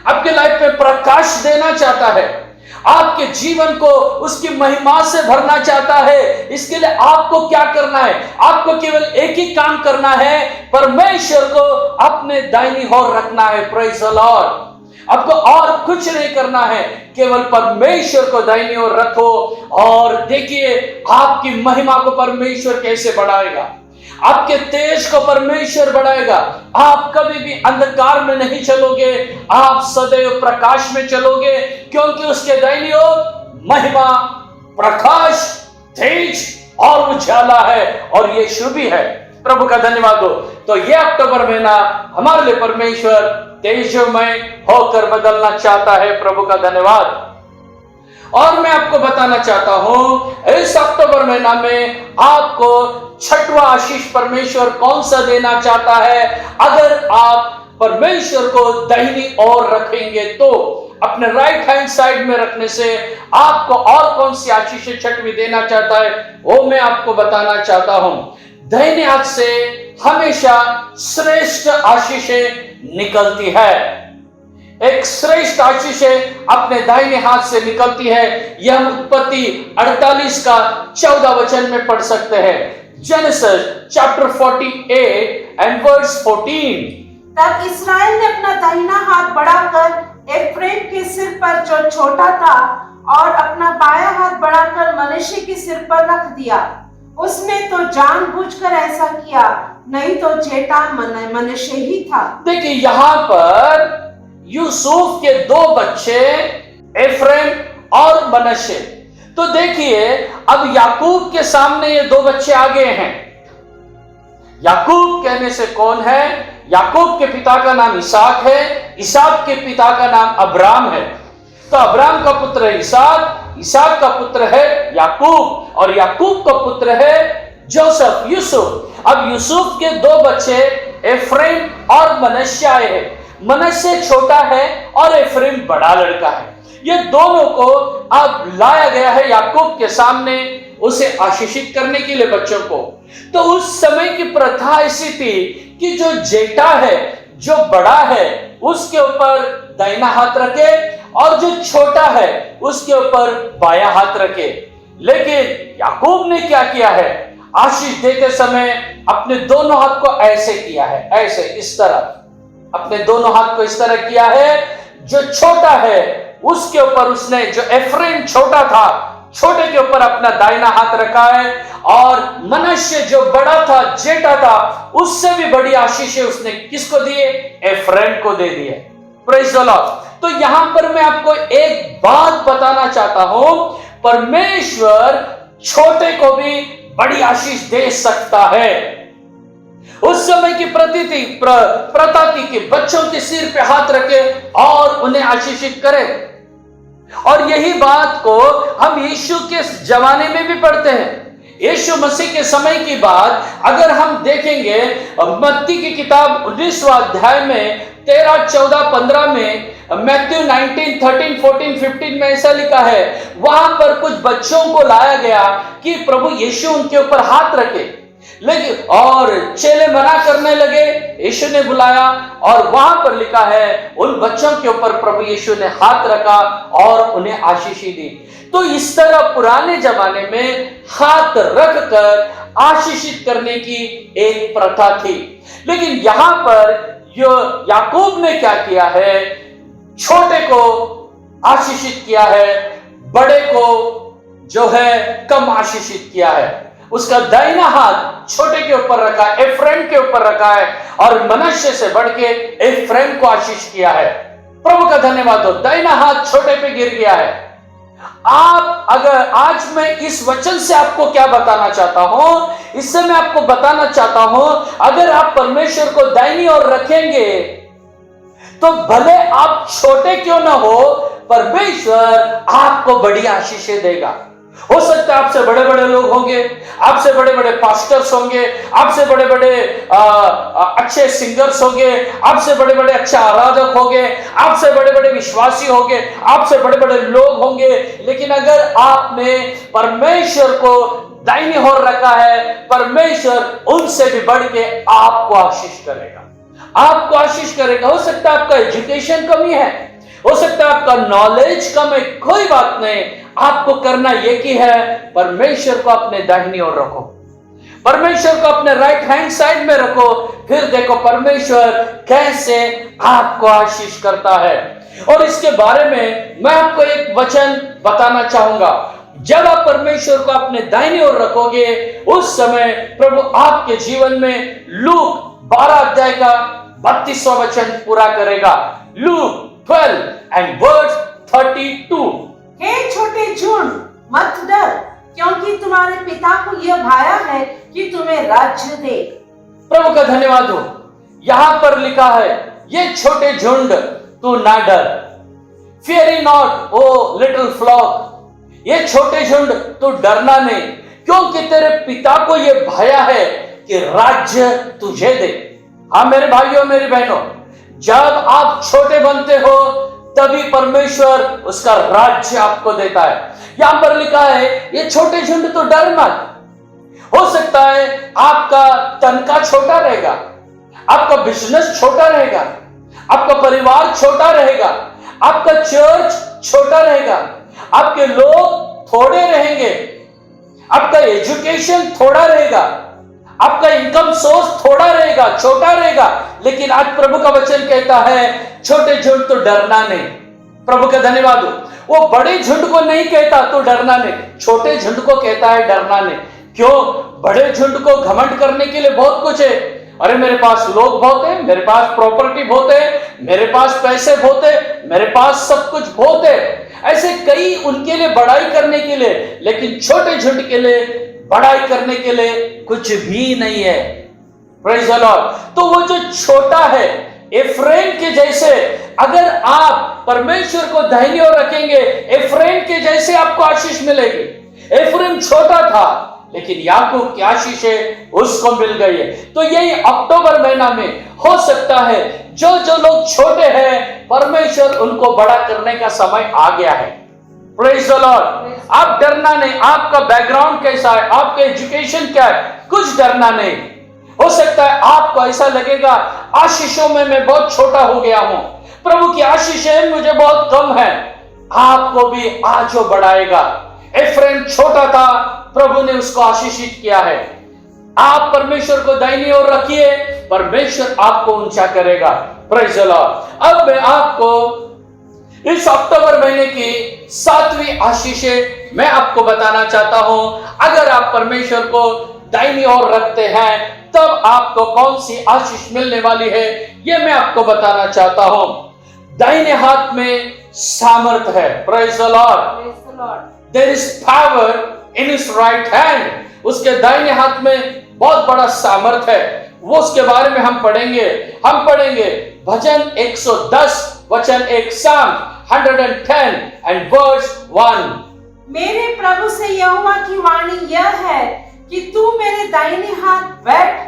आपके लाइफ में प्रकाश देना चाहता है, आपके जीवन को उसकी महिमा से भरना चाहता है। इसके लिए आपको क्या करना है? आपको केवल एक ही काम करना है, परमेश्वर को अपने दाहिनी ओर रखना है। Praise the Lord. आपको और कुछ नहीं करना है, केवल परमेश्वर को दाहिनी ओर रखो और देखिए आपकी महिमा को परमेश्वर कैसे बढ़ाएगा, आपके तेज को परमेश्वर बढ़ाएगा। आप कभी भी अंधकार में नहीं चलोगे, आप सदैव प्रकाश में चलोगे, क्योंकि उसके दाहिनी ओर महिमा, प्रकाश, तेज और उजाला है और ये शुभ है। प्रभु का धन्यवाद हो। तो ये अक्टूबर महीना हमारे लिए परमेश्वर तेजोमय होकर बदलना चाहता है। प्रभु का धन्यवाद। और मैं आपको बताना चाहता हूं इस अक्टूबर महीना में आपको छठवां आशीष परमेश्वर कौन सा देना चाहता है। अगर आप परमेश्वर को दाहिनी ओर रखेंगे तो अपने राइट हैंड साइड में रखने से आपको और कौन सी आशीष छठवीं देना चाहता है वो मैं आपको बताना चाहता हूं। दाहिने हाथ से हमेशा श्रेष्ठ आशीषें निकलती है। एक श्रेष्ठ आशीष अपने दाहिने हाथ से निकलती है। यह हम उत्पत्ति 48 का 14 वचन में पढ़ सकते हैं। Genesis chapter 48 and verse 14। तब इस्राएल ने अपना दाहिना हाथ बढ़ाकर एफ्रेम के सिर पर जो छोटा था और अपना बायां हाथ बढ़ाकर मनश्शे के सिर पर रख दिया। उसने तो जानबूझकर ऐसा किया, नहीं तो जेठा मनश्शे ही था। देखिए यहाँ पर यूसुफ के दो बच्चे एफ्रेम और मनश्शे। तो देखिए अब याकूब के सामने ये दो बच्चे आ गए हैं। याकूब कहने से कौन है? याकूब के पिता का नाम इसहाक है, इसहाक के पिता का नाम अब्राम है। तो अब्राम का पुत्र है इसहाक, इसहाक का पुत्र है याकूब और याकूब का पुत्र है जोसेफ, यूसुफ। अब यूसुफ के दो बच्चे एफ्रेम और मनश्शे आए हैं। मनश्शे छोटा है और एफ्रेम बड़ा लड़का है। ये दोनों को अब लाया गया है याकूब के सामने उसे आशीषित करने के लिए बच्चों को। तो उस समय की प्रथा ऐसी थी कि जो जेठा है, जो बड़ा है, उसके ऊपर दाहिना हाथ रखे और जो छोटा है उसके ऊपर बायां हाथ रखे। लेकिन याकूब ने क्या किया है? आशीष देते समय अपने दोनों हाथ को ऐसे किया है, ऐसे इस तरह अपने दोनों हाथ को इस तरह किया है। जो छोटा है उसके ऊपर उसने, जो एफ्रेम छोटा था, छोटे के ऊपर अपना दाहिना हाथ रखा है और मनश्शे जो बड़ा था, जेठा था, उससे भी बड़ी आशीष उसने किसको दिए? एफ्रेम को दे दिए। Praise the Lord. तो यहां पर मैं आपको एक बात बताना चाहता हूं, परमेश्वर छोटे को भी बड़ी आशीष दे सकता है। उस समय की प्रथा थी कि बच्चों के सिर पे हाथ रखे और उन्हें आशीषित करे। और यही बात को हम यीशु के जमाने में भी पढ़ते हैं। यीशु मसीह के समय की बात अगर हम देखेंगे, मत्ती की किताब 19वां अध्याय में 13, 14, 15 में, मैथ्यू 19, 13, 14, 15 में ऐसा लिखा है। वहां पर कुछ बच्चों को लाया गया कि प्रभु यीशु उनके ऊपर हाथ रखे, लेकिन और चेले मना करने लगे। यीशु ने बुलाया और वहां पर लिखा है उन बच्चों के ऊपर प्रभु यीशु ने हाथ रखा और उन्हें आशीष दी। तो इस तरह पुराने जमाने में हाथ रखकर आशीषित करने की एक प्रथा थी। लेकिन यहां पर जो याकूब ने क्या किया है, छोटे को आशीषित किया है, बड़े को जो है कम आशीषित किया है। उसका दाहिना हाथ छोटे के ऊपर रखा, एफ्रेम के ऊपर रखा है और मनश्शे से बढ़ के एफ्रेम को आशीष किया है। प्रभु का धन्यवाद हो। दाहिना हाथ छोटे पे गिर गया है। आप अगर आज मैं इस वचन से आपको क्या बताना चाहता हूं, इससे मैं आपको बताना चाहता हूं, अगर आप परमेश्वर को दाहिनी ओर रखेंगे तो भले आप छोटे क्यों ना हो, परमेश्वर आपको बड़ी आशीषें देगा। हो सकता है आपसे बड़े बड़े लोग होंगे, आपसे बड़े बड़े पास्टर्स होंगे, आपसे बड़े बड़े अच्छे सिंगर्स होंगे, आपसे बड़े बड़े अच्छे आराधक होंगे, आपसे बड़े बड़े विश्वासी होंगे, आपसे बड़े बड़े लोग होंगे, लेकिन अगर आपने परमेश्वर को दाहिनी ओर रखा है, परमेश्वर उनसे भी बढ़ के आपको आशीष करेगा, आपको आशीष करेगा। हो सकता है आपका एजुकेशन कमी है, हो सकता है आपका नॉलेज कम है, कोई बात नहीं। आपको करना यह की है, परमेश्वर को अपने दाहिनी ओर रखो, परमेश्वर को अपने राइट हैंड साइड में रखो, फिर देखो परमेश्वर कैसे आपको आशीष करता है। और इसके बारे में मैं आपको एक वचन बताना चाहूंगा। जब आप परमेश्वर को अपने दाहिनी ओर रखोगे, उस समय प्रभु आपके जीवन में लूक 12 अध्याय का 32वां वचन पूरा करेगा। Look 12 and verse 32। हे छोटे झुंड, मत डर, क्योंकि तुम्हारे पिता को यह भाया है कि तुम्हें राज्य दे। प्रभु का धन्यवाद हो। यहां पर लिखा है, ये छोटे झुंड तू ना डर, fear not O little flock, ये छोटे झुंड तू डरना नहीं, क्योंकि तेरे पिता को यह भाया है कि राज्य तुझे दे। हाँ मेरे भाइयों मेरी बहनों, जब आप छोटे बनते हो तभी परमेश्वर उसका राज्य आपको देता है। यहां पर लिखा है, ये छोटे झुंड तो डर मत। हो सकता है आपका तनखा छोटा रहेगा, आपका बिजनेस छोटा रहेगा, आपका परिवार छोटा रहेगा, आपका चर्च छोटा रहेगा, आपके लोग थोड़े रहेंगे, आपका एजुकेशन थोड़ा रहेगा, आपका इनकम सोर्स थोड़ा रहेगा, छोटा रहेगा, लेकिन आज प्रभु का वचन कहता है छोटे झुंड तो डरना नहीं। प्रभु का धन्यवाद हो। वो बड़े झुंड को नहीं कहता तो डरना नहीं, छोटे झुंड को कहता है डरना नहीं। क्यों? बड़े झुंड को घमंड करने के लिए बहुत कुछ है। अरे मेरे पास लोग बहुत है, मेरे पास प्रॉपर्टी बहुत है, मेरे पास पैसे बहुत है, मेरे पास सब कुछ बहुत है, ऐसे कई उनके लिए बड़ाई करने के लिए, लेकिन छोटे झुंड के लिए बड़ाई करने के लिए कुछ भी नहीं है। Praise the Lord. तो वो जो छोटा है, एफ्रेम के जैसे अगर आप परमेश्वर को दाहिनी ओर रखेंगे, एफ्रेम के जैसे आपको आशीष मिलेगी। एफ्रेम छोटा था, लेकिन याकूब की आशीष उसको मिल गई है। तो यही अक्टूबर महीना में हो सकता है जो जो लोग छोटे हैं, परमेश्वर उनको बड़ा करने का समय आ गया है। Praise the Lord. आप डरना नहीं। आपका बैकग्राउंड कैसा है, आपका एजुकेशन क्या है, कुछ डरना नहीं। हो सकता है आपको ऐसा लगेगा आशीषों में मैं बहुत छोटा हो गया हूं, प्रभु की आशीषें मुझे बहुत कम है। आपको भी आज वो बढ़ाएगा। एफ्रेम छोटा था, प्रभु ने उसको आशीषित किया है। आप परमेश्वर को दाहिनी ओर रखिए, परमेश्वर आपको ऊंचा करेगा। Praise the Lord. अब मैं आपको इस अक्टूबर महीने की 7वीं आशीषें मैं आपको बताना चाहता हूं। अगर आप परमेश्वर को दाहिनी ओर रखते हैं तब आपको कौन सी आशीष मिलने वाली है, यह मैं आपको बताना चाहता हूं। दाहिने हाथ में सामर्थ है। Praise the Lord. There is power in his right hand. उसके दाहिने हाथ में बहुत बड़ा सामर्थ है। वो उसके बारे में हम पढ़ेंगे भजन 110 वचन 1, साम 110 and verse 1। मेरे प्रभु से यहोवा की वाणी यह है कि तू मेरे दाहिने हाथ बैठ,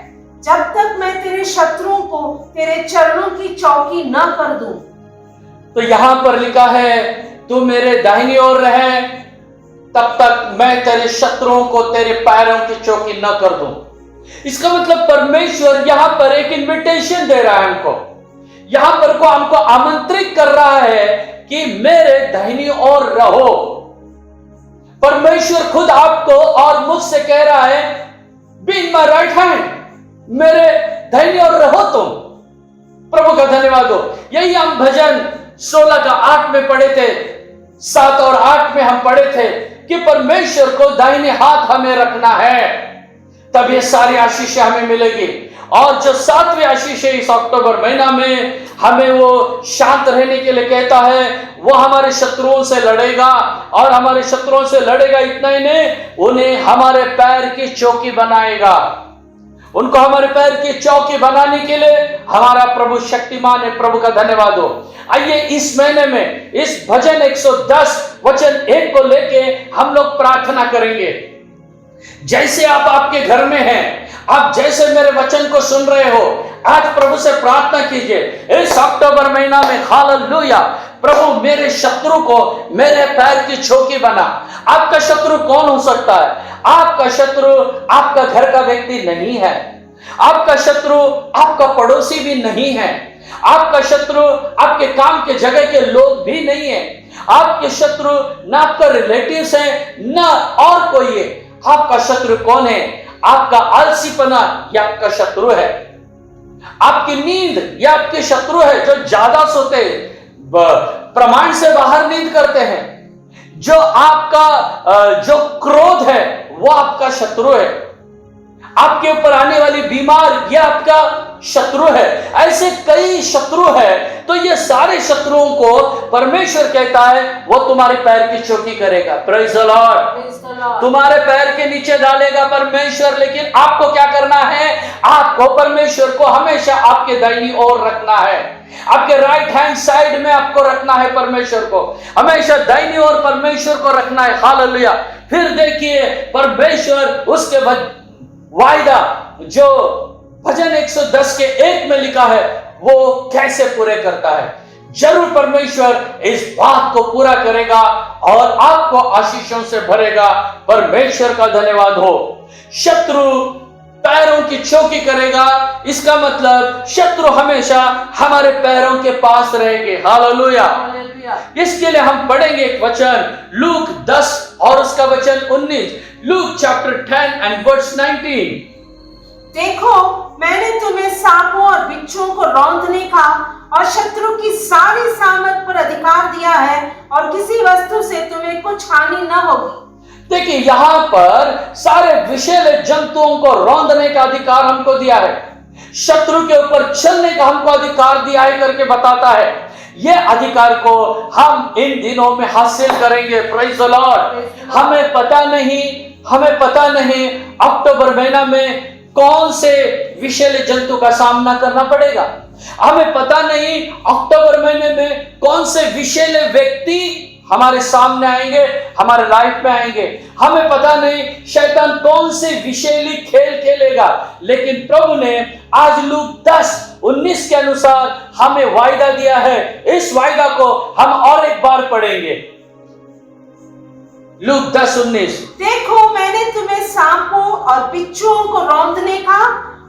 जब तक मैं तेरे शत्रुओं को तेरे चरणों की चौकी न कर दूं। तो यहां पर लिखा है, तू मेरे दाहिनी ओर रहे तब तक मैं तेरे शत्रुओं को तेरे पैरों की चौकी न कर दूं। इसका मतलब परमेश्वर यहां पर एक इनविटेशन दे रहा है हमको। यहां पर को हमको आमंत्रित कर रहा है कि मेरे दाहिनी ओर रहो। परमेश्वर खुद आपको और मुझसे कह रहा है, B in my right hand, मेरे दाहिनी ओर रहो तुम। प्रभु का धन्यवाद हो। यही हम भजन 16 का 8 में पढ़े थे, 7 और 8 में हम पढ़े थे कि परमेश्वर को दाहिने हाथ हमें रखना है तब ये सारी आशीषें हमें मिलेगी। और जो 7वीं आशीष है इस अक्टूबर महीना में, हमें वो शांत रहने के लिए कहता है। वो हमारे शत्रुओं से लड़ेगा, और हमारे शत्रुओं से लड़ेगा इतना ही नहीं, उन्हें हमारे पैर की चौकी बनाएगा। उनको हमारे पैर की चौकी बनाने के लिए हमारा प्रभु शक्तिमान है। प्रभु का धन्यवाद हो। आइए इस महीने में इस भजन 110 वचन 1 को लेके हम लोग प्रार्थना करेंगे। जैसे आप आपके घर में हैं, आप जैसे मेरे वचन को सुन रहे हो, आज प्रभु से प्रार्थना कीजिए इस अक्टूबर महीना में, हालेलुया, प्रभु मेरे शत्रु को मेरे पैर की चौकी बना। आपका शत्रु कौन हो सकता है? आपका शत्रु आपका घर का व्यक्ति नहीं है। आपका शत्रु आपका पड़ोसी भी नहीं है। आपका शत्रु आपके काम के जगह के लोग भी नहीं है। आपके शत्रु ना आपका रिलेटिव्स है, ना और कोई है। आपका शत्रु कौन है? आपका आलसीपना या आपका शत्रु है। आपकी नींद या आपके शत्रु है। जो ज्यादा सोते, प्रमाण से बाहर नींद करते हैं, जो आपका जो क्रोध है वो आपका शत्रु है। आपके ऊपर आने वाली बीमार यह आपका शत्रु है। ऐसे कई शत्रु है। तो ये सारे शत्रुओं को परमेश्वर कहता है वो तुम्हारे पैर की चौकी करेगा। Praise the Lord. तुम्हारे पैर के नीचे डालेगा परमेश्वर। लेकिन आपको क्या करना है? आपको परमेश्वर को हमेशा आपके दाहिनी ओर रखना है। आपके राइट हैंड साइड में आपको रखना है परमेश्वर को, हमेशा दाहिनी ओर परमेश्वर को रखना है। हालेलुया। फिर देखिए परमेश्वर उसके वायदा जो भजन 110 के 1 में लिखा है वो कैसे पूरे करता है। जरूर परमेश्वर इस बात को पूरा करेगा और आपको आशीषों से भरेगा। परमेश्वर का धन्यवाद हो। शत्रु पैरों की चौकी करेगा, इसका मतलब शत्रु हमेशा हमारे पैरों के पास रहेंगे। हालेलुया। इसके लिए हम पढ़ेंगे एक वचन, लूक 10 और उसका वचन 19। Luke chapter 10 and verse 19। देखो, मैंने तुम्हें सांपों और बिच्छुओं को रौंदने का और शत्रु की सारी सामर्थ पर अधिकार दिया है, और किसी वस्तु से तुम्हें कुछ हानि न होगी। देखिए यहां पर सारे विषैले जंतुओं को रौंदने का अधिकार हमको दिया है। शत्रु के ऊपर चलने का हमको अधिकार दिया है करके बताता है। ये अधिकार को हम इन दिनों में हासिल करेंगे। Praise the Lord. हमें पता नहीं अक्टूबर महीना में कौन से विषैले जंतु का सामना करना पड़ेगा। हमें पता नहीं अक्टूबर महीने में कौन से विषैले व्यक्ति हमारे सामने आएंगे, हमारे लाइफ में आएंगे। हमें पता नहीं शैतान कौन से विषैली खेल खेलेगा। लेकिन प्रभु ने आज लूक 10:19 के अनुसार हमें वायदा दिया है। इस वायदा को हम और एक बार पढ़ेंगे। लूक 10:19। देखो, मैंने तुम्हें सांपों और बिच्छुओं को रौंदने का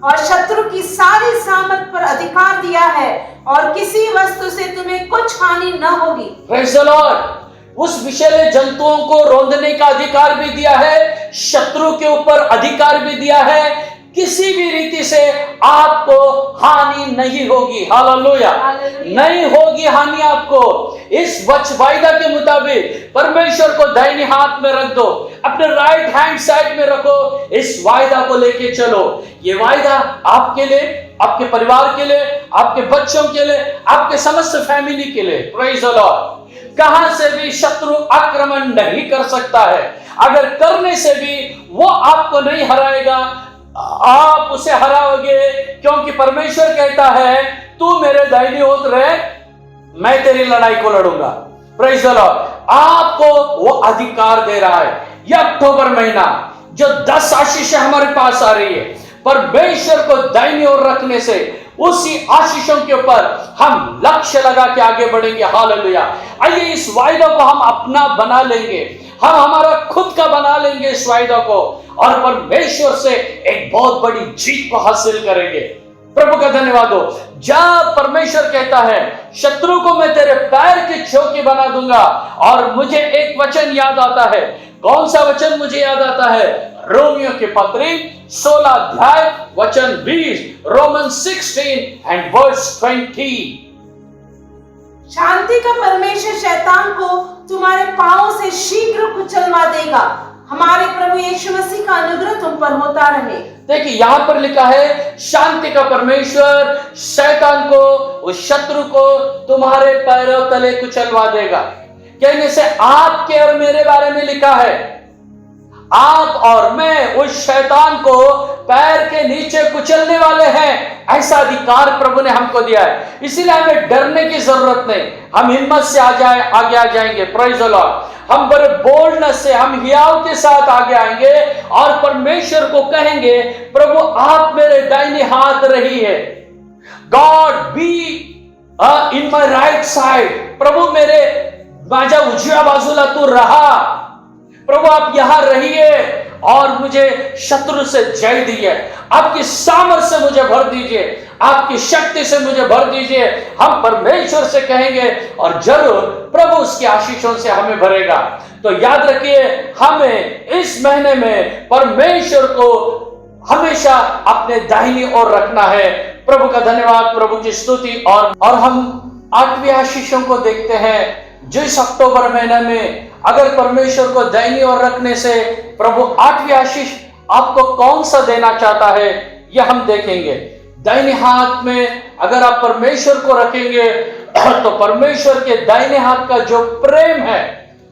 और शत्रु की सारी सामर्थ पर अधिकार दिया है, और किसी वस्तु से तुम्हें कुछ हानि न होगी। Praise the Lord. उस विषैले जंतुओं को रौंदने का अधिकार भी दिया है, शत्रु के ऊपर अधिकार भी दिया है। किसी भी रीति से आपको हानि नहीं होगी। हालेलुया। नहीं होगी हानि आपको। इस वायदा के मुताबिक परमेश्वर को दाहिने हाथ में रख दो, अपने राइट हैंड साइड में रखो। इस वायदा को लेके चलो। ये वायदा आपके लिए, आपके परिवार के लिए, आपके बच्चों के लिए, आपके समस्त फैमिली के लिए। Praise the Lord. कहां से भी शत्रु आक्रमण नहीं कर सकता है। अगर करने से भी वो आपको नहीं हराएगा, आप उसे हराओगे, क्योंकि परमेश्वर कहता है तू मेरे दाहिनी ओर रहे, मैं तेरी लड़ाई को लड़ूंगा। Praise the Lord. आपको वो अधिकार दे रहा है। यह अक्टूबर महीना जो 10 आशीषें हमारे पास आ रही है, परमेश्वर को दाहिनी ओर रखने से उसी आशीषों के ऊपर हम लक्ष्य लगा के आगे बढ़ेंगे। हालेलुया। आइए इस वायदा को हम अपना बना लेंगे, हम हमारा खुद का बना लेंगे इस वायदा को, और परमेश्वर से एक बहुत बड़ी जीत को हासिल करेंगे। प्रभु का धन्यवाद हो। जब परमेश्वर कहता है शत्रु को मैं तेरे पैर की चौकी बना दूंगा, और मुझे एक वचन याद आता है। कौन सा वचन मुझे याद आता है? रोमियो की पत्री 16 अध्याय वचन 20। Roman 16 and verse 20। शांति का परमेश्वर शैतान को तुम्हारे पांवों से शीघ्र कुचलवा देगा। हमारे प्रभु यीशु मसीह का अनुग्रह तुम पर होता रहे। देखिए यहां पर लिखा है, शांति का परमेश्वर शैतान को, उस शत्रु को तुम्हारे पैरों तले कुचलवा देगा। कहने से आपके और मेरे बारे में लिखा है, आप और मैं उस शैतान को पैर के नीचे कुचलने वाले हैं। ऐसा अधिकार प्रभु ने हमको दिया है, इसीलिए हमें डरने की जरूरत नहीं। हम हिम्मत से आगे आ जाएंगे। Praise the Lord. हम बड़े बोल्डनेस से, हम हियाव के साथ आगे आएंगे और परमेश्वर को कहेंगे, प्रभु आप मेरे दाहिने हाथ रही है। God be in my right side. प्रभु मेरे माझ्या उजव्या बाजूला तू रहा। प्रभु आप यहां रहिए और मुझे शत्रु से जय दीजिए। आपकी सामर्थ्य से मुझे भर दीजिए, आपकी शक्ति से मुझे भर दीजिए। हम परमेश्वर से कहेंगे और जरूर प्रभु उसकी आशीषों से हमें भरेगा। तो याद रखिए, हमें इस महीने में परमेश्वर को हमेशा अपने दाहिनी ओर रखना है। प्रभु का धन्यवाद, प्रभु की स्तुति। और हम 8वीं आशीषों को देखते हैं जो इस अक्टूबर महीने में, अगर परमेश्वर को दाहिनी ओर रखने से प्रभु 8वीं आशीष आपको कौन सा देना चाहता है, यह हम देखेंगे। दाहिने हाथ में अगर आप परमेश्वर को रखेंगे तो परमेश्वर के दाहिने हाथ का जो प्रेम है,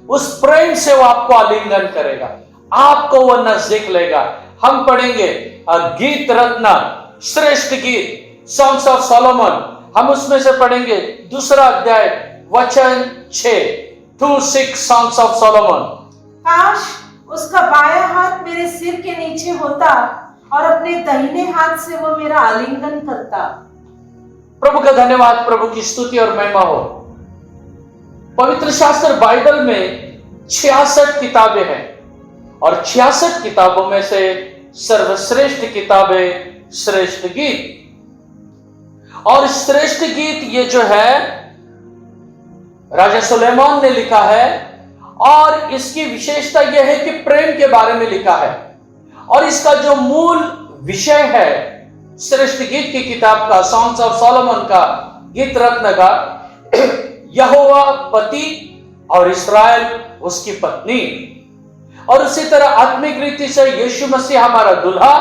उस प्रेम से वो आपको आलिंगन करेगा, आपको वो नजदीक लेगा। हम पढ़ेंगे गीत रत्न, श्रेष्ठ गीत, सॉन्ग्स ऑफ सोलोमन। हम उसमें से पढ़ेंगे 2 अध्याय वचन 6, 2:6 सॉन्ग्स ऑफ सोलोमन। काश उसका बायां हाथ मेरे सिर के नीचे होता और अपने दाहिने हाथ से वो मेरा आलिंगन करता। प्रभु का धन्यवाद, प्रभु की स्तुति और महिमा हो। पवित्र शास्त्र बाइबल में 66 किताबें हैं और 66 किताबों में से सर्वश्रेष्ठ किताबें श्रेष्ठ गीत। और श्रेष्ठ गीत ये जो है राजा सुलेमान ने लिखा है और इसकी विशेषता यह है कि प्रेम के बारे में लिखा है। और इसका जो मूल विषय है श्रेष्ठ गीत की किताब का, सॉन्ग्स ऑफ सोलोमन का, गीत रत्न का, यहोवा पति और इस्राएल उसकी पत्नी। और उसी तरह आत्मिक रीति से यीशु मसीह हमारा दुल्हा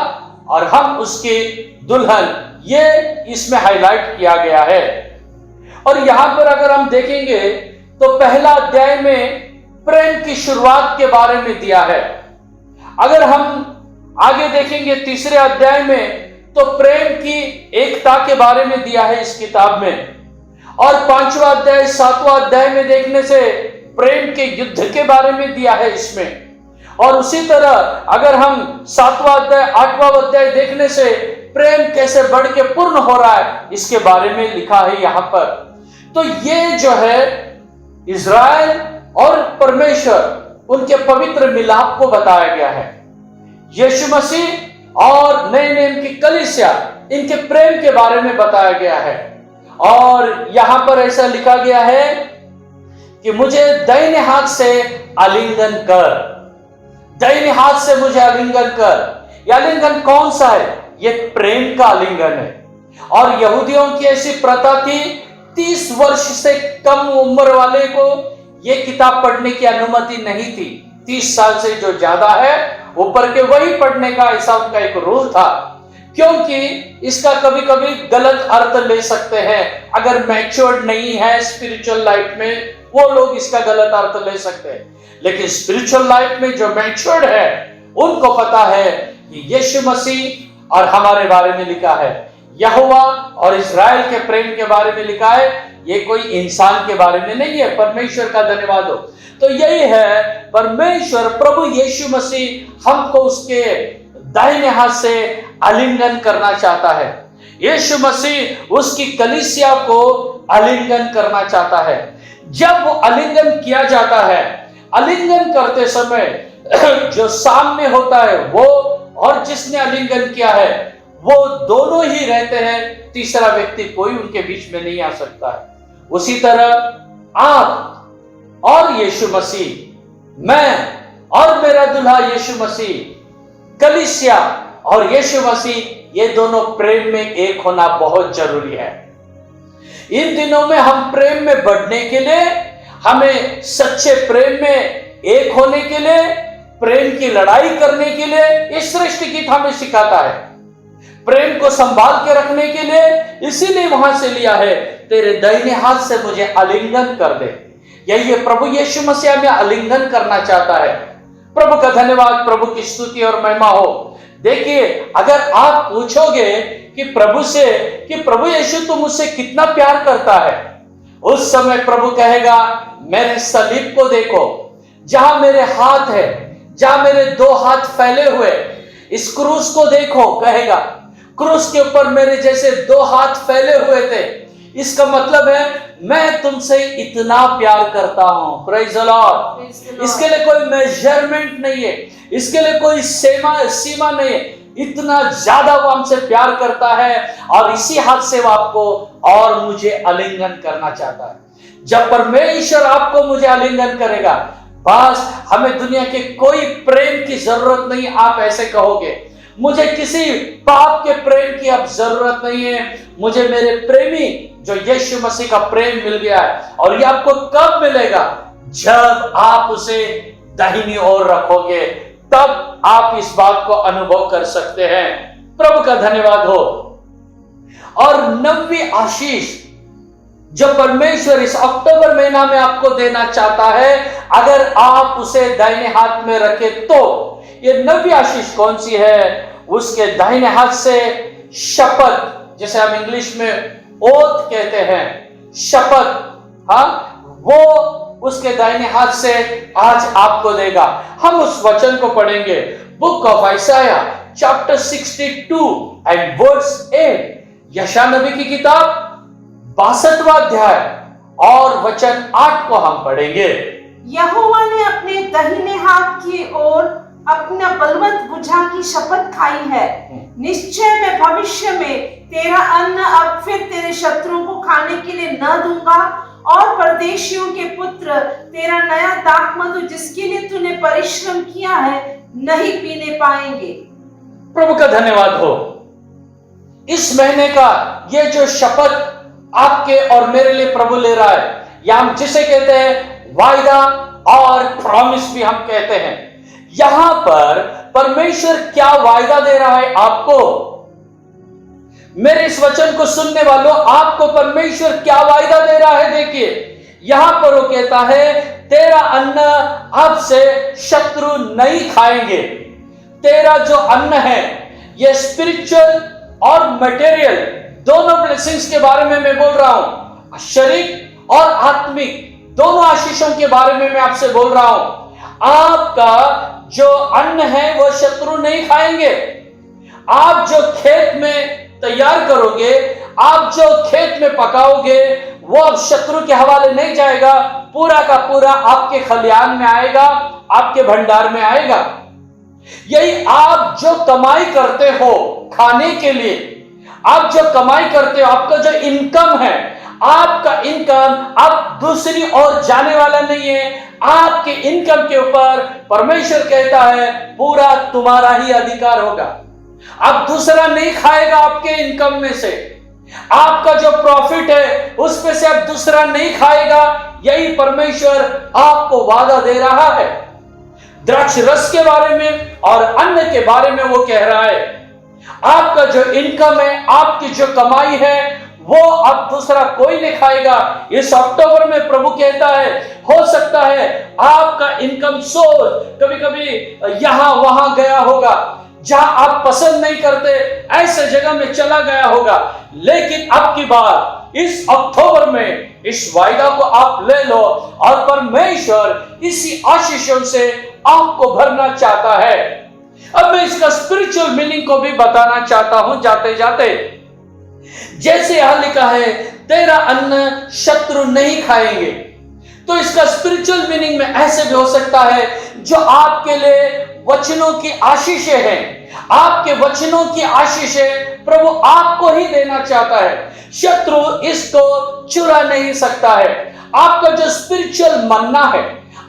और हम उसकी दुल्हन, ये इसमें हाईलाइट किया गया है। और यहां पर अगर हम देखेंगे तो पहला अध्याय में प्रेम की शुरुआत के बारे में दिया है। अगर हम आगे देखेंगे 3 अध्याय में तो प्रेम की एकता के बारे में दिया है इस किताब में। और 5वां अध्याय 7वां अध्याय में देखने से प्रेम के युद्ध के बारे में दिया है इसमें। और उसी तरह अगर हम 7वां अध्याय 8वां अध्याय देखने से प्रेम कैसे बढ़ के पूर्ण हो रहा है, इसके बारे में लिखा है यहां पर। तो ये जो है इज़राइल और परमेश्वर, उनके पवित्र मिलाप को बताया गया है। यीशु मसीह और नए नियम की कलीसिया, इनके प्रेम के बारे में बताया गया है। और यहां पर ऐसा लिखा गया है कि मुझे दाहिने हाथ से आलिंगन कर, दाहिने हाथ से मुझे आलिंगन कर। यह आलिंगन कौन सा है? यह प्रेम का आलिंगन है। और यहूदियों की ऐसी प्रथा थी, 30 वर्ष से कम उम्र वाले को यह किताब पढ़ने की अनुमति नहीं थी। 30 साल से जो ज्यादा है ऊपर के वही पढ़ने का, ऐसा उनका एक रूल था। क्योंकि इसका कभी कभी गलत अर्थ ले सकते हैं। अगर मैच्योर्ड नहीं है स्पिरिचुअल लाइफ में, वो लोग इसका गलत अर्थ ले सकते हैं। लेकिन स्पिरिचुअल लाइफ में जो मैच्योर्ड है, उनको पता है कि यीशु मसीह और हमारे बारे में लिखा है, यहोवा और इज़राइल के प्रेम के बारे में लिखा है। ये कोई इंसान के बारे में नहीं है। परमेश्वर का धन्यवाद हो। तो यही है, परमेश्वर प्रभु यीशु मसीह हमको उसके दाहिने हाथ से आलिंगन करना चाहता है। यीशु मसीह उसकी कलीसिया को आलिंगन करना चाहता है। जब वो आलिंगन किया जाता है, आलिंगन करते समय जो सामने होता है वो और जिसने आलिंगन किया है, वो दोनों ही रहते हैं। तीसरा व्यक्ति कोई उनके बीच में नहीं आ सकता है। उसी तरह आप और यीशु मसीह, मैं और मेरा दुल्हा यीशु मसीह, कलीसिया और यीशु मसीह, ये दोनों प्रेम में एक होना बहुत जरूरी है। इन दिनों में हम प्रेम में बढ़ने के लिए, हमें सच्चे प्रेम में एक होने के लिए, प्रेम की लड़ाई करने के लिए इस सृष्टि गीत हमें सिखाता है। प्रेम को संभाल के रखने के लिए इसीलिए वहां से लिया है, तेरे दाहिने हाथ से मुझे आलिंगन कर दे। यही है प्रभु यीशु मसीह में आलिंगन करना चाहता है। प्रभु का धन्यवाद, प्रभु की स्तुति और महिमा हो। देखिए, अगर आप पूछोगे कि प्रभु से कि प्रभु यीशु तुम मुझसे कितना प्यार करता है, उस समय प्रभु कहेगा मेरे सलीब को देखो, जहां मेरे हाथ है, जहां मेरे 2 हाथ फैले हुए, इस क्रूस को देखो। कहेगा क्रूस के ऊपर मेरे जैसे 2 हाथ फैले हुए थे। इसका मतलब है मैं तुमसे इतना प्यार करता हूं। Praise the Lord. इसके लिए कोई मेजरमेंट नहीं है, इसके लिए कोई सीमा नहीं है। इतना ज्यादा वो हमसे प्यार करता है और इसी हाथ से वो आपको और मुझे आलिंगन करना चाहता है। जब परमेश्वर आपको मुझे आलिंगन करेगा, बस हमें दुनिया के कोई प्रेम की जरूरत नहीं। आप ऐसे कहोगे मुझे किसी पाप के प्रेम की अब जरूरत नहीं है, मुझे मेरे प्रेमी जो यीशु मसीह का प्रेम मिल गया है। और ये आपको कब मिलेगा? जब आप उसे दाहिनी ओर रखोगे, तब आप इस बात को अनुभव कर सकते हैं। प्रभु का धन्यवाद हो। और 90 आशीष जो परमेश्वर इस अक्टूबर महीना में आपको देना चाहता है, अगर आप उसे दाहिने हाथ में रखे तो ये 90 आशीष कौन सी है? उसके दाहिने हाथ से शपथ, जिसे हम इंग्लिश में ओथ कहते हैं, शपथ, वो उसके दाहिने हाथ से आज आपको देगा। हम उस वचन को पढ़ेंगे, book of Isaiah chapter 62 and verse 8। यशायाह नबी की किताब 62वां अध्याय और वचन 8 को हम पढ़ेंगे। यहोवा ने अपने दाहिने हाथ की ओर अपना बलवंत भुजा की शपथ खाई है, निश्चय मैं भविष्य में तेरा अन्न अब फिर तेरे शत्रुओं को खाने के लिए न दूंगा, और परदेशियों के पुत्र तेरा नया दाखमधु जिसके लिए तूने परिश्रम किया है नहीं पीने पाएंगे। प्रभु का धन्यवाद हो। इस महीने का ये जो शपथ आपके और मेरे लिए प्रभु ले रहा है, या हम जिसे कहते हैं वायदा और प्रॉमिस भी हम कहते हैं। यहां पर परमेश्वर क्या वायदा दे रहा है आपको? मेरे इस वचन को सुनने वालों, आपको परमेश्वर क्या वायदा दे रहा है? देखिए, यहां पर वो कहता है तेरा अन्न अब से शत्रु नहीं खाएंगे। तेरा जो अन्न है, ये स्पिरिचुअल और मटेरियल दोनों ब्लेसिंग्स के बारे में मैं बोल रहा हूं। शारीरिक और आत्मिक दोनों आशीषों के बारे में मैं आपसे बोल रहा हूं। आपका जो अन्न है वो शत्रु नहीं खाएंगे। आप जो खेत में तैयार करोगे, आप जो खेत में पकाओगे, वो अब शत्रु के हवाले नहीं जाएगा, पूरा का पूरा आपके खलियान में आएगा, आपके भंडार में आएगा। यही आप जो कमाई करते हो खाने के लिए, आप जो कमाई करते हो, आपका जो इनकम है, आपका इनकम अब दूसरी ओर जाने वाला नहीं है। आपके इनकम के ऊपर परमेश्वर कहता है पूरा तुम्हारा ही अधिकार होगा। अब दूसरा नहीं खाएगा आपके इनकम में से। आपका जो प्रॉफिट है उसमें से अब दूसरा नहीं खाएगा। यही परमेश्वर आपको वादा दे रहा है। द्राक्ष रस के बारे में और अन्न के बारे में वो कह रहा है, आपका जो इनकम है, आपकी जो कमाई है, वो अब दूसरा कोई नहीं खाएगा। इस अक्टूबर में प्रभु कहता है, हो सकता है आपका इनकम सोर्स कभी कभी यहां वहां गया होगा, जहां आप पसंद नहीं करते ऐसे जगह में चला गया होगा, लेकिन अब की बार इस अक्टूबर में इस वायदा को आप ले लो और परमेश्वर इसी आशीषों से आपको भरना चाहता है। अब मैं इसका स्पिरिचुअल मीनिंग को भी बताना चाहता हूं जाते जाते। जैसे यहां लिखा है तेरा अन्न शत्रु नहीं खाएंगे, तो इसका स्पिरिचुअल मीनिंग में ऐसे भी हो सकता है, जो आपके लिए वचनों की आशीषें हैं, आपके वचनों की आशीषें प्रभु आपको ही देना चाहता है। शत्रु इसको चुरा नहीं सकता है। आपका जो स्पिरिचुअल मन्ना है,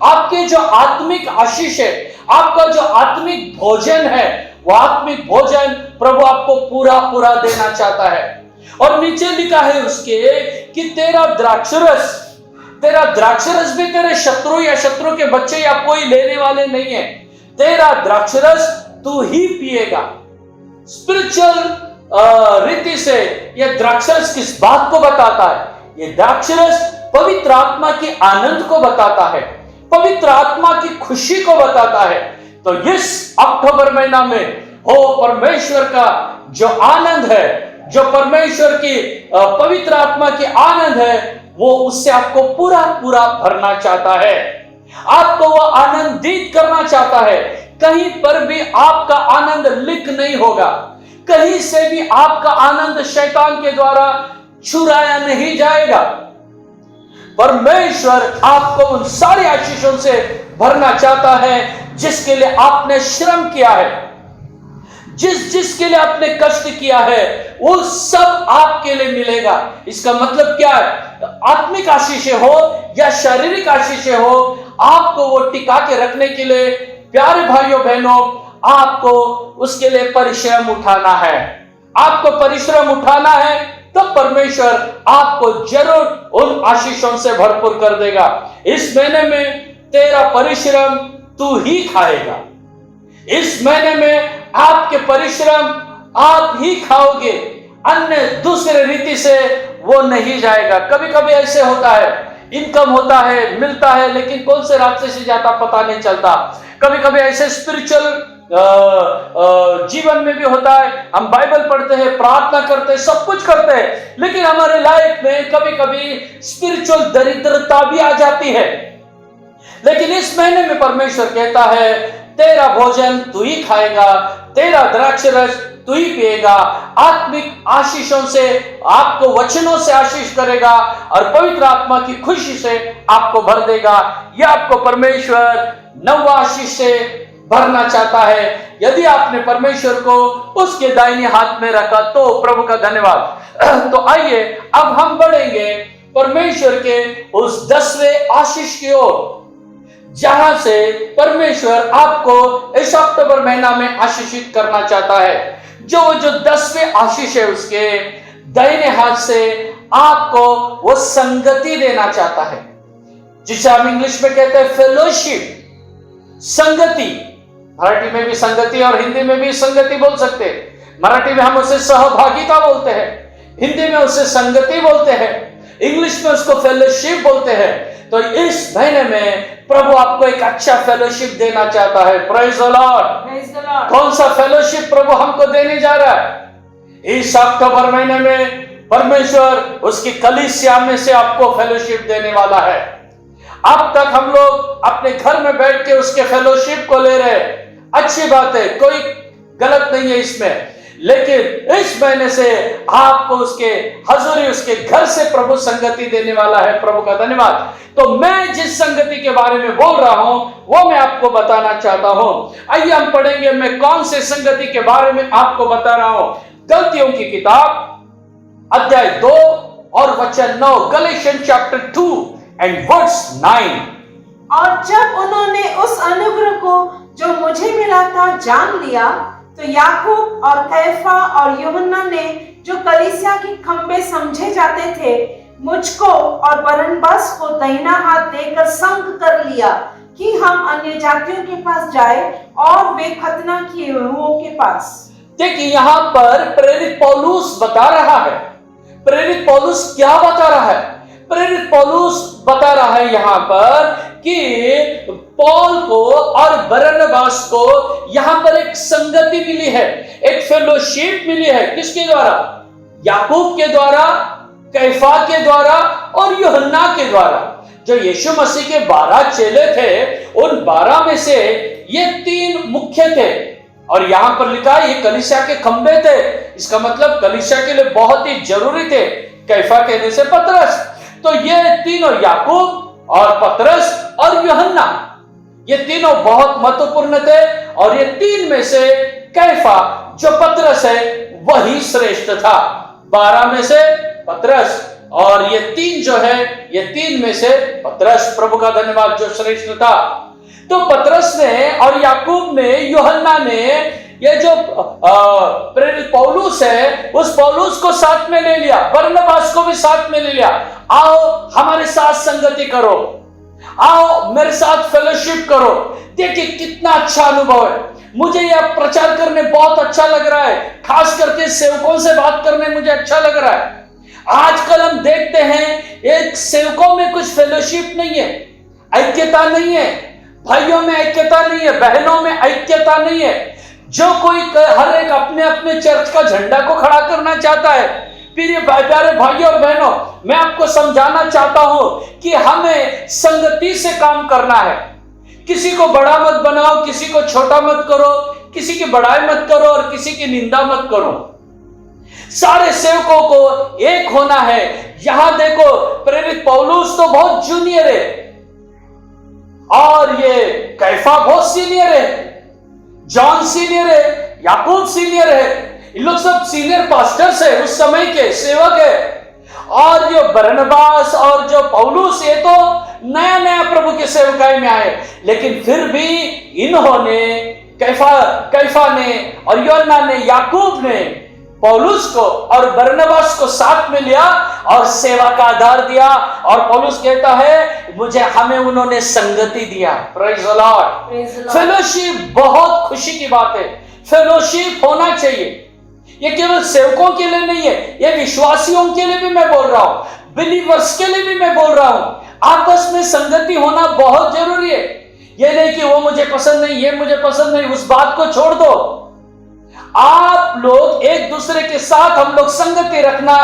आपके जो आत्मिक आशीष है, आपका जो आत्मिक भोजन है, वो आत्मिक भोजन प्रभु आपको पूरा पूरा देना चाहता है। और नीचे लिखा है उसके कि तेरा द्राक्षरस भी तेरे शत्रु या शत्रु के बच्चे या कोई लेने वाले नहीं है। तेरा द्राक्षरस तू ही पिएगा। स्पिरिचुअल रीति से यह द्राक्षरस किस बात को बताता है? यह द्राक्षरस पवित्र आत्मा के आनंद को बताता है, पवित्र आत्मा की खुशी को बताता है। तो इस अक्टूबर महीना में परमेश्वर का जो आनंद है, जो परमेश्वर की पवित्र आत्मा की आनंद है, वो उससे आपको पूरा पूरा भरना चाहता है, आपको वो आनंदित करना चाहता है। कहीं पर भी आपका आनंद लीक नहीं होगा, कहीं से भी आपका आनंद शैतान के द्वारा चुराया नहीं जाएगा। परमेश्वर आपको उन सारी आशीषों से भरना चाहता है जिसके लिए आपने श्रम किया है, जिसके लिए आपने कष्ट किया है, वो सब आपके लिए मिलेगा। इसका मतलब क्या है? आत्मिक आशीषें हो या शारीरिक आशीषें हो, आपको वो टिका के रखने के लिए प्यारे भाइयों बहनों, आपको उसके लिए परिश्रम उठाना है। आपको परिश्रम उठाना है तो परमेश्वर आपको जरूर उन आशीषों से भरपूर कर देगा। इस महीने में तेरा परिश्रम तू ही खाएगा। इस महीने में आपके परिश्रम आप ही खाओगे, अन्य दूसरे रीति से वो नहीं जाएगा। कभी कभी ऐसे होता है, इनकम होता है, मिलता है, लेकिन कौन से रास्ते से जाता पता नहीं चलता। कभी कभी ऐसे स्पिरिचुअल जीवन में भी होता है, हम बाइबल पढ़ते हैं, प्रार्थना करते हैं, सब कुछ करते हैं, लेकिन हमारे लाइफ में कभी कभी स्पिरिचुअल दरिद्रता भी आ जाती है। लेकिन इस महीने में परमेश्वर कहता है तेरा भोजन तू ही खाएगा, तेरा द्राक्षरस तू ही पिएगा, आत्मिक आशीषों से आपको वचनों से आशीष करेगा और पवित्र आत्मा की खुशी से आपको भर देगा। यह आपको परमेश्वर नव आशीष से भरना चाहता है। यदि आपने परमेश्वर को उसके दाहिने हाथ में रखा तो प्रभु का धन्यवाद। तो आइए अब हम बढ़ेंगे परमेश्वर के उस 10वें आशीष की ओर, जहां से परमेश्वर आपको इस अक्टूबर महीना में आशीषित करना चाहता है। जो 10वें आशीष है, उसके दाहिने हाथ से आपको वो संगति देना चाहता है, जिसे हम इंग्लिश में कहते हैं फेलोशिप, संगति। मराठी में भी संगति और हिंदी में भी संगति बोल सकते हैं। मराठी में हम उसे सहभागिता बोलते हैं, हिंदी में उसे संगति बोलते हैं, इंग्लिश में उसको फेलोशिप बोलते हैं। तो इस महीने में प्रभु आपको एक अच्छा फेलोशिप देना चाहता है। Praise the Lord. कौन सा फेलोशिप प्रभु हमको देने जा रहा है? इस अक्टूबर महीने में परमेश्वर उसकी कलीसिया में से आपको फेलोशिप देने वाला है। अब तक हम लोग अपने घर में बैठ के उसके फेलोशिप को ले रहे, अच्छी बात है, कोई गलत नहीं है इसमें, लेकिन इस महीने से आपको उसके हजूरी, उसके घर से प्रभु संगति देने वाला है। प्रभु का धन्यवाद। तो मैं जिस संगति के बारे में बोल रहा हूं वो मैं आपको बताना चाहता हूं। आइए हम पढ़ेंगे मैं कौन से संगति के बारे में आपको बता रहा हूं। गलतियों की किताब अध्याय 2 और वचन 9, गलेशियन चैप्टर 2 एंड वर्स 9। और जब उन्होंने उस अनुग्रह को जो मुझे मिला था जान लिया, तो याकूब और कैफा और यूहन्ना ने, जो कलीसिया के खंबे समझे जाते थे, मुझको और बरनबास को दाहिना हाथ देकर संग कर लिया कि हम अन्य जातियों के पास जाए और वे खतना किए हुओं के पास। देखिए यहाँ पर प्रेरित पौलुस बता रहा है। प्रेरित पौलुस क्या बता रहा है? प्रेरित पौलुस बता रहा है यहाँ पर कि पौल को और बरनबास को यहाँ पर एक संगति मिली है, एक फेलोशिप मिली है। किसके द्वारा? याकूब के द्वारा, कैफा के द्वारा और यूहन्ना के द्वारा। जो यीशु मसीह के 12 चेले थे, उन 12 में से ये 3 मुख्य थे। और यहां पर लिखा है ये कलीसिया के खंबे थे। इसका मतलब कलीसिया के लिए बहुत ही जरूरी थे। कैफा कहने से पतरस, तो ये तीनों, याकूब और पतरस और यूहन्ना, ये तीनों बहुत महत्वपूर्ण थे। और ये 3 में से कैफा जो पतरस है वही श्रेष्ठ था। 12 में से पतरस, और ये 3 जो है, ये 3 में से पतरस, प्रभु का धन्यवाद, जो श्रेष्ठ था। तो पतरस ने और याकूब ने, यूहन्ना ने, ये जो प्रेरित पौलुस है, उस पौलुस को साथ में ले लिया, बरनबास को भी साथ में ले लिया। आओ हमारे साथ संगति करो, आओ मेरे साथ फेलोशिप करो। देखिए कितना अच्छा अनुभव है। मुझे यह प्रचार करने बहुत अच्छा लग रहा है, खास करके सेवकों से बात करने मुझे अच्छा लग रहा है। आजकल हम देखते हैं एक सेवकों में कुछ फेलोशिप नहीं है, ऐक्यता नहीं है, भाइयों में ऐक्यता नहीं है, बहनों में ऐक्यता नहीं है। जो कोई हर एक अपने अपने चर्च का झंडा को खड़ा करना चाहता है। फिर ये प्यारे भाइयों और बहनों, मैं आपको समझाना चाहता हूं कि हमें संगति से काम करना है। किसी को बड़ा मत बनाओ, किसी को छोटा मत करो, किसी की बड़ाई मत करो और किसी की निंदा मत करो। सारे सेवकों को एक होना है। यहां देखो, प्रेरित पौलुस तो बहुत जूनियर है और ये कैफा बहुत सीनियर है, जॉन सीनियर है, याकूब सीनियर है। इन लोग सब सीनियर पास्टर्स है, उस समय के सेवक है। और जो बरनबास और जो पौलुस, ये तो नया नया प्रभु के सेवकाई में आए, लेकिन फिर भी इन्होंने कैफा ने और यूहन्ना ने, याकूब ने पौलुस को और बरनबास को साथ में लिया और सेवा का आधार दिया। और पौलुस कहता है हमें उन्होंने संगति दिया। Praise the Lord. फेलोशिप बहुत खुशी की बात है। फेलोशिप होना चाहिए। ये केवल सेवकों के लिए नहीं है, ये विश्वासियों के लिए भी मैं बोल रहा हूं, बिलीवर्स के लिए भी मैं बोल रहा हूं। आपस में संगति होना बहुत जरूरी है। ये नहीं कि वो मुझे पसंद नहीं, ये मुझे पसंद नहीं, उस बात को छोड़ दो। आप लोग एक दूसरे के साथ हम लोग संगति रखना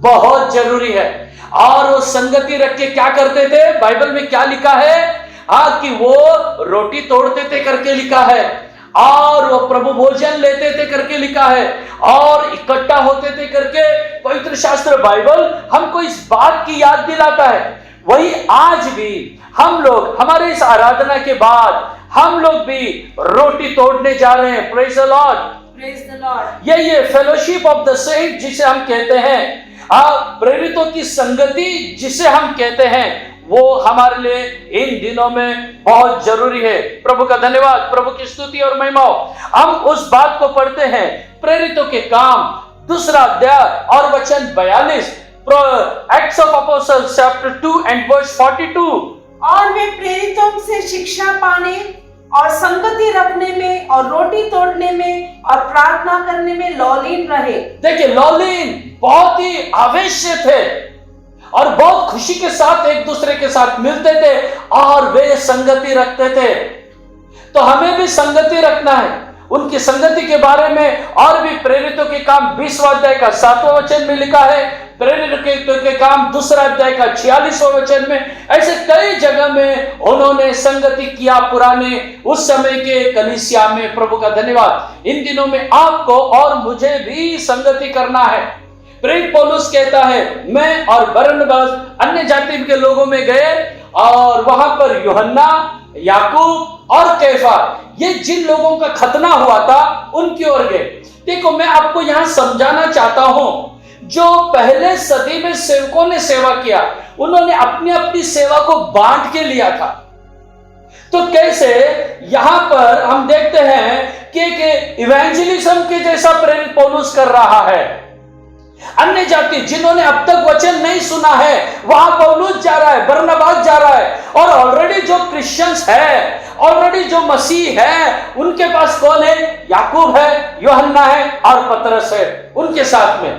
बहुत जरूरी है। और वो संगति रख के क्या करते थे, बाइबल में क्या लिखा है, कि वो रोटी तोड़ते थे करके लिखा है, और वो प्रभु भोजन लेते थे करके लिखा है, और इकट्ठा होते थे करके पवित्र शास्त्र बाइबल हमको इस बात की याद दिलाता है। वही आज भी हम लोग, हमारे इस आराधना के बाद हम लोग भी रोटी तोड़ने जा रहे हैं। Praise the Lord, praise the Lord. ये फेलोशिप ऑफ द सेंट जिसे हम कहते हैं, प्रेरितों की संगति जिसे हम कहते हैं, वो हमारे लिए इन दिनों में बहुत जरूरी है। प्रभु का धन्यवाद, प्रभु की स्तुति और महिमा हो। हम उस बात को पढ़ते हैं, प्रेरितों के काम 2 अध्याय और वचन 42, Acts of Apostles chapter 2 and verse 42। और वे प्रेरितों से शिक्षा पाने और संगति रखने में और रोटी तोड़ने में और प्रार्थना करने में लौलीन रहे। देखिए, लौलीन बहुत ही आवेश से थे और बहुत खुशी के साथ एक दूसरे के साथ मिलते थे और वे संगति रखते थे। तो हमें भी संगति रखना है। उनकी संगति के बारे में और भी प्रेरितों के काम 20वां अध्याय का 7वां वचन में लिखा है, प्रेरितों के काम 2 अध्याय का 46वां वचन में। ऐसे कई जगह में उन्होंने संगति किया पुराने उस समय के कलीसिया में। प्रभु का धन्यवाद। इन दिनों में आपको और मुझे भी संगति करना है। प्रेरित पौलुस कहता है, मैं और बरनबास अन्य जाति के लोगों में गए और वहां पर यूहन्ना, याकूब और कैफा, ये जिन लोगों का खतना हुआ था उनकी ओर गए। देखो, मैं आपको यहां समझाना चाहता हूं, जो पहले सदी में सेवकों ने सेवा किया, उन्होंने अपनी अपनी सेवा को बांट के लिया था। तो कैसे यहां पर हम देखते हैं कि इवेंजलिज्म के जैसा प्रेरित पौलुस कर रहा है। अन्य जाति जिन्होंने अब तक वचन नहीं सुना है, वहां पौलुस जा रहा है, बरनबास जा रहा है, और ऑलरेडी जो क्रिश्चियंस है, ऑलरेडी जो मसीह है, उनके पास कौन है? याकूब है, यूहन्ना है और पतरस है उनके साथ में।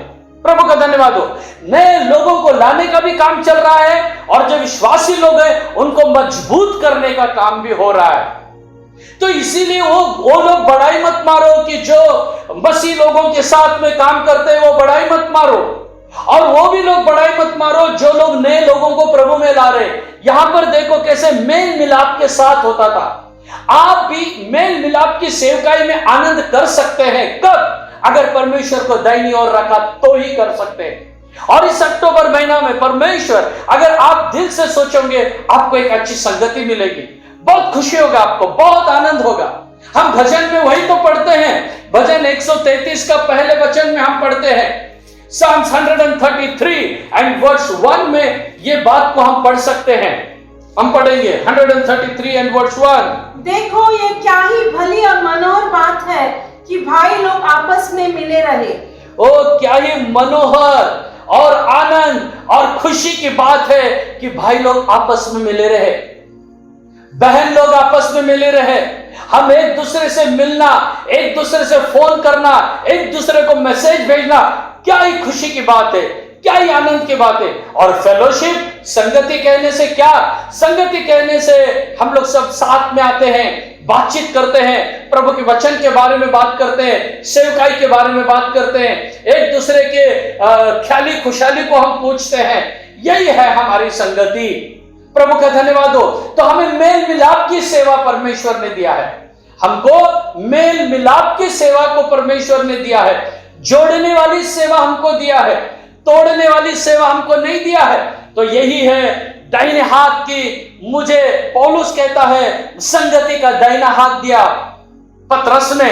प्रभु का धन्यवाद हो। नए लोगों को लाने का भी काम चल रहा है और जो विश्वासी लोग हैं उनको मजबूत करने का काम भी हो रहा है। तो इसीलिए वो लोग बड़ाई मत मारो कि जो मसीह लोगों के साथ में काम करते हैं वो बड़ाई मत मारो, और वो भी लोग बड़ाई मत मारो जो लोग नए लोगों को प्रभु में ला रहे। यहां पर देखो कैसे मेल मिलाप के साथ होता था। आप भी मेल मिलाप की सेवकाई में आनंद कर सकते हैं। कब? अगर परमेश्वर को दाहिनी ओर रखा तो ही कर सकते हैं। और इस अक्टूबर महीना में परमेश्वर, अगर आप दिल से सोचोगे, आपको एक अच्छी संगति मिलेगी, बहुत खुशी होगा, आपको बहुत आनंद होगा। हम भजन में वही तो पढ़ते हैं। भजन 133 का पहले वचन में हम पढ़ते हैं, Psalms 133 एंड वर्स 1 में ये बात को हम पढ़ सकते हैं। हम पढ़ेंगे 133 एंड वर्स 1। देखो, ये क्या ही भली और मनोहर बात है कि भाई लोग आपस में मिले रहे। ओ, क्या ही मनोहर और आनंद और खुशी की बात है कि भाई लोग आपस में मिले रहे। बहन लोग आपस में मिले रहे, हम एक दूसरे से मिलना, एक दूसरे से फोन करना, एक दूसरे को मैसेज भेजना, क्या ही खुशी की बात है, क्या ही आनंद की बात है। और फेलोशिप, संगति कहने से क्या, संगति कहने से हम लोग सब साथ में आते हैं, बातचीत करते हैं, प्रभु के वचन के बारे में बात करते हैं, सेवकाई के बारे में बात करते हैं, एक दूसरे के ख्याली खुशहाली को हम पूछते हैं। यही है हमारी संगति। प्रभु का धन्यवाद हो। तो हमें मेल मिलाप की सेवा परमेश्वर ने दिया है, हमको मेल मिलाप की सेवा को परमेश्वर ने दिया है। जोड़ने वाली सेवा हमको दिया है, तोड़ने वाली सेवा हमको नहीं दिया है। तो यही है दाहिने हाथ की, मुझे पौलुस कहता है संगति का दाहिना हाथ दिया पतरस ने,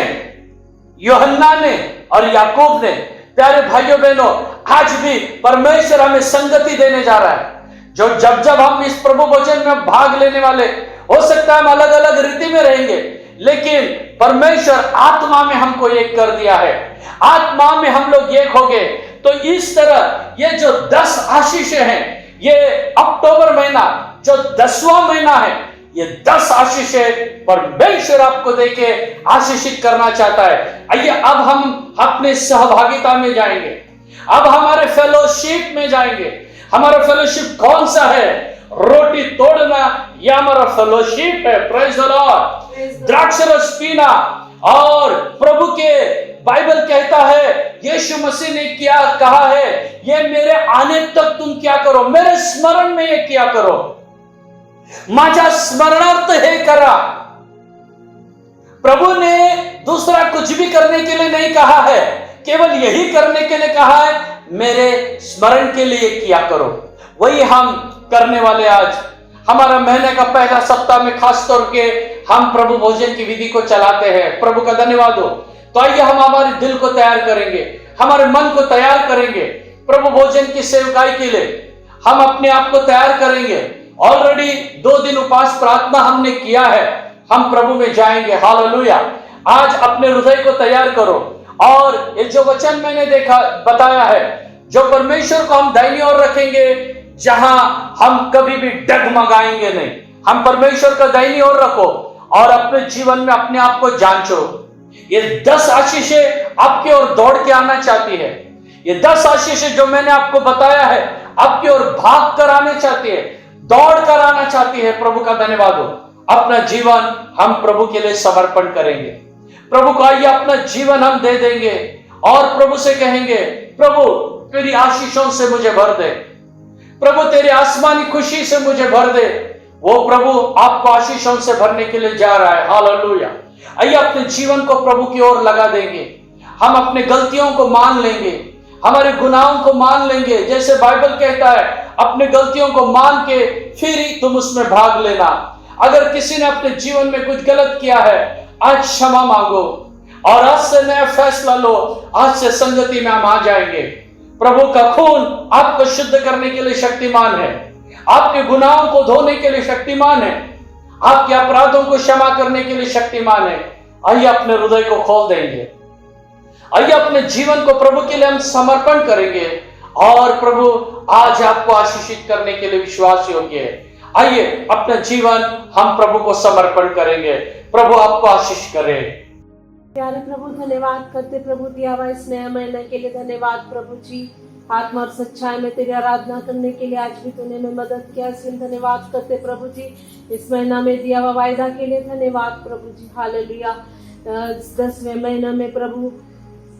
यूहन्ना ने और याकूब ने। प्यारे भाइयों बहनों, आज भी परमेश्वर हमें संगति देने जा रहा है। जो जब जब हम इस प्रभु भोजन में भाग लेने वाले, हो सकता है हम अलग अलग रीति में रहेंगे, लेकिन परमेश्वर आत्मा में हमको एक कर दिया है, आत्मा में हम लोग एक हो गए। तो इस तरह ये जो 10 आशीषें हैं, ये अक्टूबर महीना जो 10वां महीना है, ये 10 आशीषें परमेश्वर आपको देके आशीषित करना चाहता है। आइए अब हम अपने सहभागिता में जाएंगे, अब हमारे फेलोशिप में जाएंगे। हमारा फेलोशिप कौन सा है? रोटी तोड़ना, यह हमारा फेलोशिप है। Praise the Lord. द्राक्ष रस पीना, और प्रभु के बाइबल कहता है, यीशु मसीह ने क्या कहा है, ये मेरे आने तक तुम क्या करो, मेरे स्मरण में ये क्या करो। माझा स्मरणार्थ हे करा। प्रभु ने दूसरा कुछ भी करने के लिए नहीं कहा है, केवल यही करने के लिए कहा है, मेरे स्मरण के लिए किया करो। वही हम करने वाले। आज हमारा महीने का पहला सप्ताह में खास तौर के हम प्रभु भोजन की विधि को चलाते हैं। प्रभु का धन्यवाद हो। तो आइए हम हमारे दिल को तैयार करेंगे, हमारे मन को तैयार करेंगे प्रभु भोजन की सेवकाई के लिए। हम अपने आप को तैयार करेंगे। ऑलरेडी 2 दिन उपवास प्रार्थना हमने किया है, हम प्रभु में जाएंगे। हालेलुया। आज अपने हृदय को तैयार करो, और ये जो वचन मैंने देखा बताया है, जो परमेश्वर को हम दाहिनी ओर रखेंगे, जहां हम कभी भी डगमगाएंगे नहीं। हम परमेश्वर का दाहिनी ओर रखो और अपने जीवन में अपने आप को जांचो। ये 10 आशीषें आपकी ओर दौड़ के आना चाहती है। ये 10 आशीषें जो मैंने आपको बताया है, आपकी ओर भाग कर आने चाहती है, दौड़ कर आना चाहती है। प्रभु का धन्यवाद हो। अपना जीवन हम प्रभु के लिए समर्पण करेंगे। प्रभु को आइए अपना जीवन हम दे देंगे और प्रभु से कहेंगे, प्रभु तेरी आशीषों से मुझे भर दे, प्रभु तेरी आसमानी खुशी से मुझे भर दे। वो प्रभु आपको आशीषों से भरने के लिए जा रहा है। हालेलुया। आइए अपने जीवन को प्रभु की ओर लगा देंगे। हम अपने गलतियों को मान लेंगे, हमारे गुनाहों को मान लेंगे। जैसे बाइबल कहता है, अपने गलतियों को मान के फिर ही तुम उसमें भाग लेना। अगर किसी ने अपने जीवन में कुछ गलत किया है, आज क्षमा मांगो और आज से नया फैसला लो। आज से संगति में हम आ जाएंगे। प्रभु का खून आपको शुद्ध करने के लिए शक्तिमान है, आपके गुनाहों को धोने के लिए शक्तिमान है, आपके अपराधों को क्षमा करने के लिए शक्तिमान है। आइए अपने हृदय को खोल देंगे, आइए अपने जीवन को प्रभु के लिए हम समर्पण करेंगे, और प्रभु आज आपको आशीषित करने के लिए विश्वास योग्य है। आइए अपना जीवन हम प्रभु को समर्पण करेंगे। प्रभु आपको आशीष करे। प्यारे प्रभु, धन्यवाद करते प्रभु दिया हुआ इस नया महीने के लिए। धन्यवाद प्रभु जी, आत्मा और सच्चाई में तेरी आराधना करने के लिए आज भी तूने हमें मदद किया, इसलिए धन्यवाद करते प्रभु जी। इस महीना में दिया हुआ वायदा के लिए धन्यवाद प्रभु जी। हालेलुया। 10वें महीना में प्रभु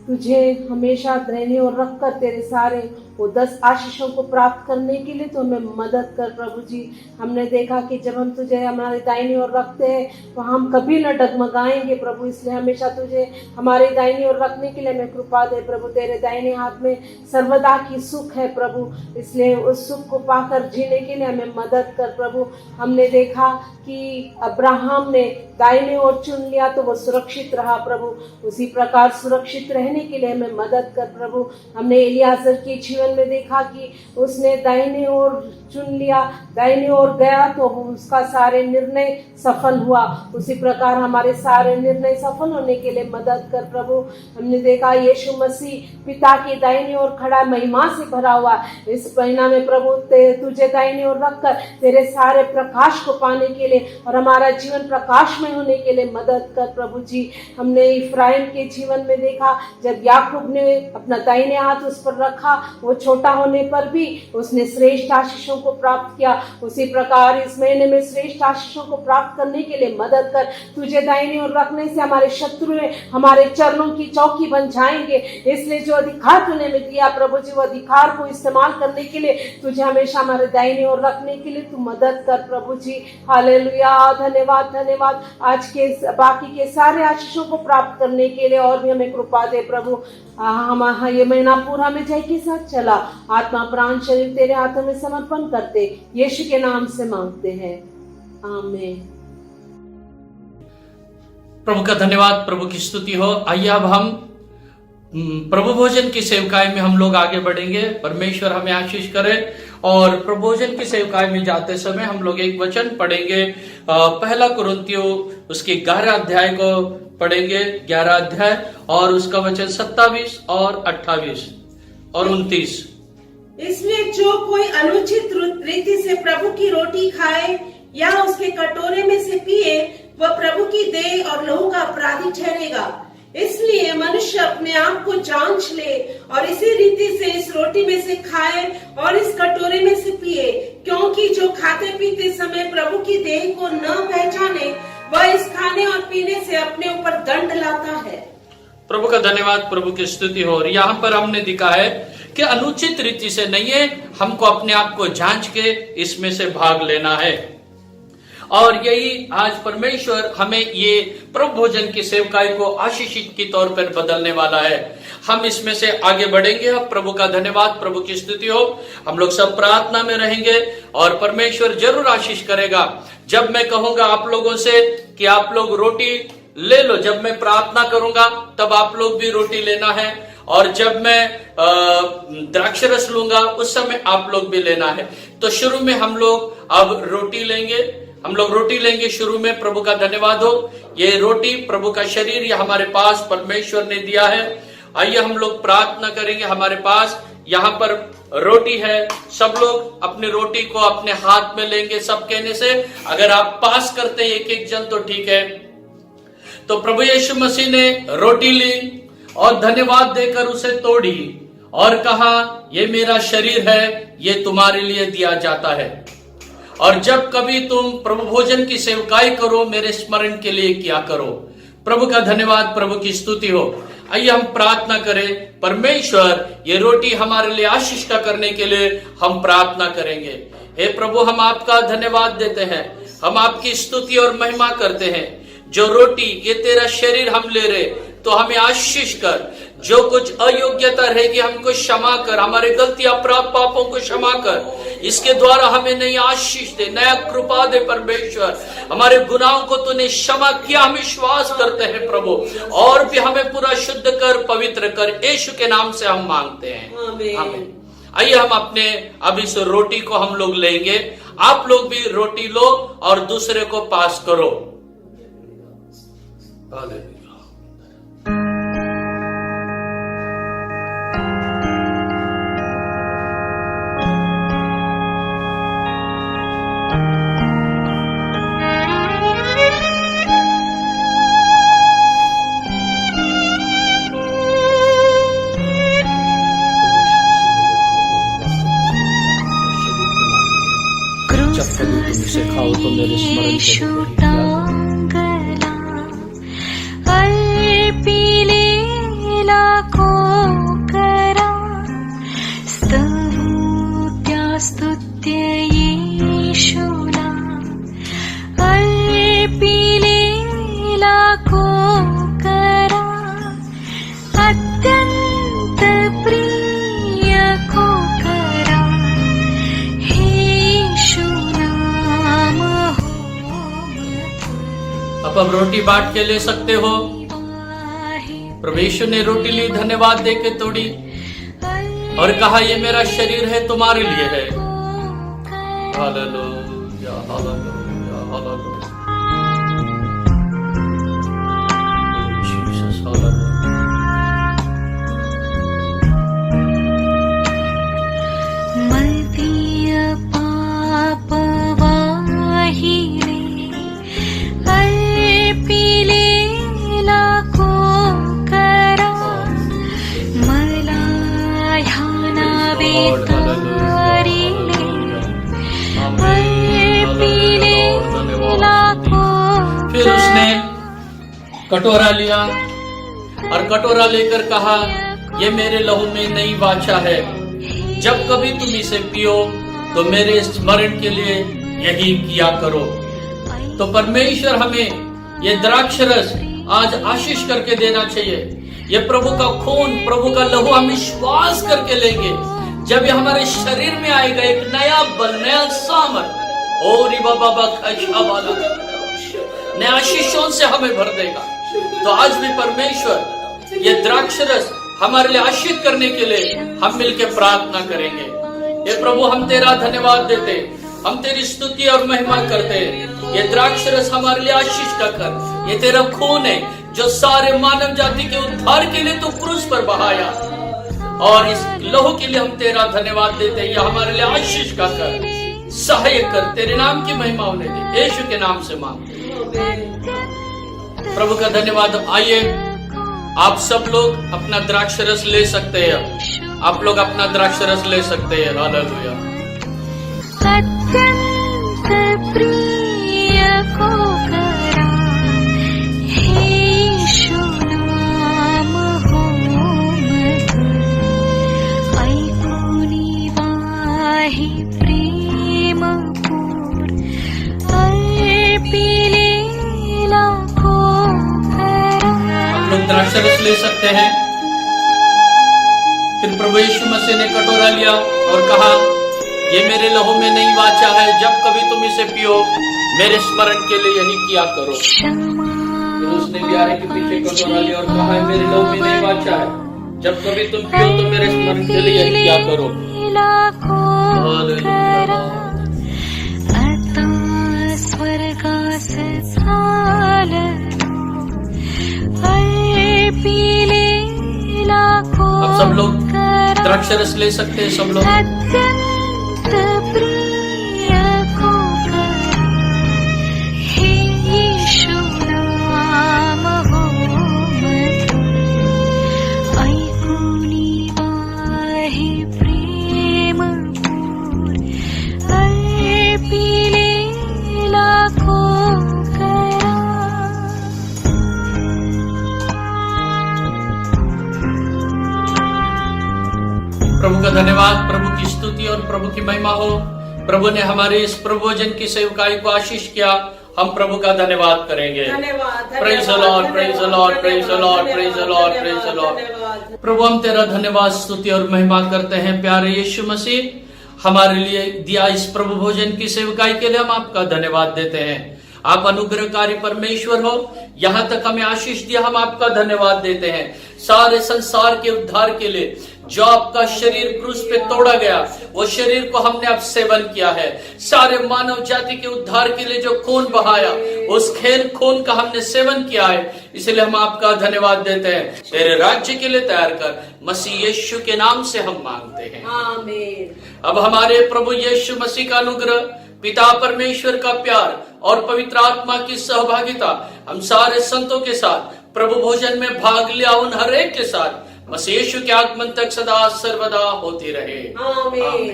तुझे हमेशा दाहिनी ओर रखकर तेरे सारे वो 10 आशीषों को प्राप्त करने के लिए तो हमें मदद कर प्रभु जी। हमने देखा कि जब हम तुझे हमारे दाहिनी ओर रखते हैं तो हम कभी न डगमगाएंगे प्रभु, इसलिए हमेशा तुझे हमारे दाहिनी ओर रखने के लिए हमें कृपा दे प्रभु। तेरे दाहिने हाथ में सर्वदा की सुख है प्रभु, इसलिए उस सुख को पाकर जीने के लिए हमें मदद कर प्रभु। हमने देखा कि अब्राहम ने दाहिने ओर चुन लिया तो वो सुरक्षित रहा प्रभु, उसी प्रकार सुरक्षित रहने के लिए हमें मदद कर प्रभु। हमने एलियाजर के जीवन जीवन में देखा कि उसने दाहिने ओर चुन लिया, दाहिने ओर गया तो उसका सारे निर्णय सफल हुआ। उसी प्रकार हमारे सारे निर्णय सफल होने के लिए मदद कर प्रभु। हमने देखा यीशु मसीह पिता की दाहिनी ओर खड़ा महिमा से भरा हुआ। इस महीना में प्रभु तुझे दाहिनी ओर रखकर तेरे सारे प्रकाश को पाने के लिए और हमारा जीवन प्रकाश में होने के लिए मदद कर प्रभु जी। हमने इफ्राइम के जीवन में देखा जब याकूब ने अपना दाहिने हाथ उस पर रखा, वो छोटा होने पर भी उसने श्रेष्ठ आशीषों को प्राप्त किया। उसी प्रकार इस महीने में श्रेष्ठ आशीषों को प्राप्त करने के लिए मदद कर। तुझे दाहिनी ओर रखने से हमारे शत्रु हमारे चरणों की चौकी बन जाएंगे। इसलिए जो अधिकार तूने में दिया प्रभु जी, वो अधिकार को इस्तेमाल करने के लिए तुझे हमेशा हमारे दाहिनी ओर रखने के लिए तू मदद कर प्रभु जी। हालेलुया, धन्यवाद धन्यवाद। आज के बाकी के सारे आशीषों को प्राप्त करने के लिए और भी हमें कृपा दे प्रभु। हम ये महीना पूरा में जय के साथ चला। आत्मा प्राण शरीर तेरे हाथों में समर्पण करते यीशु के नाम से मांगते हैं, आमीन। प्रभु का धन्यवाद, प्रभु की स्तुति हो। आइए अब हम प्रभु भोजन की सेवकाई में हम लोग आगे बढ़ेंगे। परमेश्वर हमें आशीष करे। और प्रभु भोजन की सेवकाई में जाते समय हम लोग एक वचन पढ़ेंगे, पहला कुरिन्थियों उसके 11 अध्याय को पढ़ेंगे, 11 अध्याय और उसका वचन 27 और 28 और 29। इसलिए जो कोई अनुचित रीति से प्रभु की रोटी खाए या उसके कटोरे में से पिए, वह प्रभु की देह और लहू का अपराधी ठहरेगा। इसलिए मनुष्य अपने आप को जांच ले और इसी रीति से इस रोटी में से खाए और इस कटोरे में से पिए, क्योंकि जो खाते पीते समय प्रभु की देह को न पहचाने, वह इस खाने और पीने से अपने ऊपर दंड लाता है। प्रभु का धन्यवाद, प्रभु की स्तुति हो। और यहाँ पर हमने दिखा है कि अनुचित रीति से नहीं है, हमको अपने आप को जांच के इसमें से भाग लेना है। और यही आज परमेश्वर हमें ये प्रभु भोजन की सेवकाई को आशीषित के तौर पर बदलने वाला है। हम इसमें से आगे बढ़ेंगे। अब प्रभु का धन्यवाद, प्रभु की स्तुति हो। हम लोग सब प्रार्थना में रहेंगे और परमेश्वर जरूर आशीष करेगा। जब मैं कहूंगा आप लोगों से कि आप लोग रोटी ले लो, जब मैं प्रार्थना करूंगा तब आप लोग भी रोटी लेना है। और जब मैं द्राक्ष रस लूंगा उस समय आप लोग भी लेना है। तो शुरू में हम लोग अब रोटी लेंगे, हम लोग रोटी लेंगे शुरू में। प्रभु का धन्यवाद हो। ये रोटी प्रभु का शरीर ये हमारे पास परमेश्वर ने दिया है। आइए हम लोग प्रार्थना करेंगे। हमारे पास यहाँ पर रोटी है। सब लोग अपनी रोटी को अपने हाथ में लेंगे। सब कहने से अगर आप पास करते हैं एक एक जन तो ठीक है। तो प्रभु यीशु मसीह ने रोटी ली और धन्यवाद देकर उसे तोड़ी और कहा, ये मेरा शरीर है, ये तुम्हारे लिए दिया जाता है। और जब कभी तुम प्रभु भोजन की सेवकाई करो, मेरे स्मरण के लिए किया करो। प्रभु का धन्यवाद, प्रभु की स्तुति हो। आइए हम प्रार्थना करें। परमेश्वर ये रोटी हमारे लिए आशीष का करने के लिए हम प्रार्थना करेंगे। हे प्रभु, हम आपका धन्यवाद देते हैं, हम आपकी स्तुति और महिमा करते हैं। जो रोटी ये तेरा शरीर हम ले रहे, तो हमें आशीष कर। जो कुछ अयोग्यता रहेगी हमको क्षमा कर, हमारे गलतियां पापों को क्षमा कर। इसके द्वारा हमें नई आशीष दे, नया कृपा दे परमेश्वर। हमारे गुनाहों को तूने क्षमा किया, हम विश्वास करते हैं प्रभु। और भी हमें पूरा शुद्ध कर, पवित्र कर। यीशु के नाम से हम मांगते हैं, आमीन। आइए हम अपने अब इस रोटी को हम लोग लेंगे। आप लोग भी रोटी लो और दूसरे को पास करो। खाओ तो मेरे स्मरण अब रोटी बांट के ले सकते हो। प्रभु यीशु ने रोटी ली, धन्यवाद देके तोड़ी और कहा ये मेरा शरीर है तुम्हारे लिए है। Hallelujah, hallelujah, hallelujah. Jesus, hallelujah. मर्त्य पाप वाहिनी अर्पिलेला को करा मला ह्यानावे तारिले अर्पिलेला को फिर उसने कटोरा लिया और कटोरा लेकर कहा ये मेरे लहू में नई वाचा है, जब कभी तुम इसे पियो तो मेरे स्मरण के लिए यही किया करो। तो परमेश्वर हमें ये द्राक्ष रस आज आशीष करके देना चाहिए। ये प्रभु का खून, प्रभु का लहू हम विश्वास करके लेंगे। जब ये हमारे शरीर में आएगा एक नया बल, नया सामर्थ, और बाबा खशा वाला नया आशीषों से हमें भर देगा। तो आज भी परमेश्वर ये द्राक्ष रस हमारे लिए आशीष करने के लिए हम मिलकर प्रार्थना करेंगे। ये प्रभु हम तेरा धन्यवाद देते, हम तेरी स्तुति और महिमा करते हैं। ये द्राक्ष रस हमारे लिए आशीष का कर, ये तेरा खून है जो सारे मानव जाति के उद्धार के लिए तू क्रूस पर बहाया, और इस लहू के लिए हम तेरा धन्यवाद देते हैं। ये हमारे लिए आशीष का कर, सहायक कर, तेरे नाम की महिमा होने दे, यीशु के नाम से मांगते हैं प्रभु का धन्यवाद। आइए आप सब लोग अपना द्राक्ष रस ले सकते हैं, आप लोग अपना द्राक्ष रस ले सकते हैं। हालेलुया। अत्यंत प्रिय को करा हे यीशु नाम हो मधुर, ऐकुनी वाही प्रेम पूर अर्पिलेला को करा। आप लोग द्राक्ष रस ले सकते हैं। फिर प्रभु यीशु मसीह ने कटोरा लिया और कहा ये मेरे लहू में नई वाचा है, जब कभी तुम इसे पियो मेरे स्मरण के लिए यही किया करो। फिर उसने प्यारे के पीछे कटोरा लिया और कहा मेरे लहू में नई वाचा है, जब कभी तुम पियो तो मेरे स्मरण के लिए यही किया करो। हालेलुया। स्वर्गास झालं अर्पिलेला को अब सब लोग द्राक्ष रस ले सकते हैं, सब लोग। अत्यंत प्रिय को करा हे यीशु नाम हो मधुर, ऐकुनी वाही प्रेम पूर अर्पिलेला को करा। प्रभु का धन्यवाद, प्रभु की स्तुति और प्रभु की महिमा हो। प्रभु ने हमारे इस प्रभु भोजन की सेवकाई को आशीष किया, हम प्रभु का धन्यवाद करेंगे। Praise the Lord, praise the Lord, praise the Lord, praise the Lord, praise the Lord. प्रभु हम तेरा धन्यवाद, स्तुति और महिमा करते हैं। प्यारे यीशु मसीह, हमारे लिए दिया इस प्रभु भोजन की सेवकाई के लिए हम आपका धन्यवाद देते हैं। आप अनुग्रहकारी परमेश्वर हो, यहाँ तक हमें आशीष दिया, हम आपका धन्यवाद देते हैं। सारे संसार के उद्धार के लिए जो आपका शरीर क्रूस पे तोड़ा गया, वो शरीर को हमने अब सेवन किया है। सारे मानव जाति के उद्धार के लिए जो खून बहाया, उस खून का हमने सेवन किया है, इसलिए हम आपका धन्यवाद देते हैं। तेरे राज्य के लिए तैयार कर, मसीह यीशु के नाम से हम मांगते हैं, आमीन। अब हमारे प्रभु यीशु मसीह का अनुग्रह, पिता परमेश्वर का प्यार और पवित्र आत्मा की सहभागिता हम सारे संतों के साथ प्रभु भोजन में भाग लिया उन हर एक के साथ मसीह यीशु के आगमन तक सदा सर्वदा होती रहे, आमीन।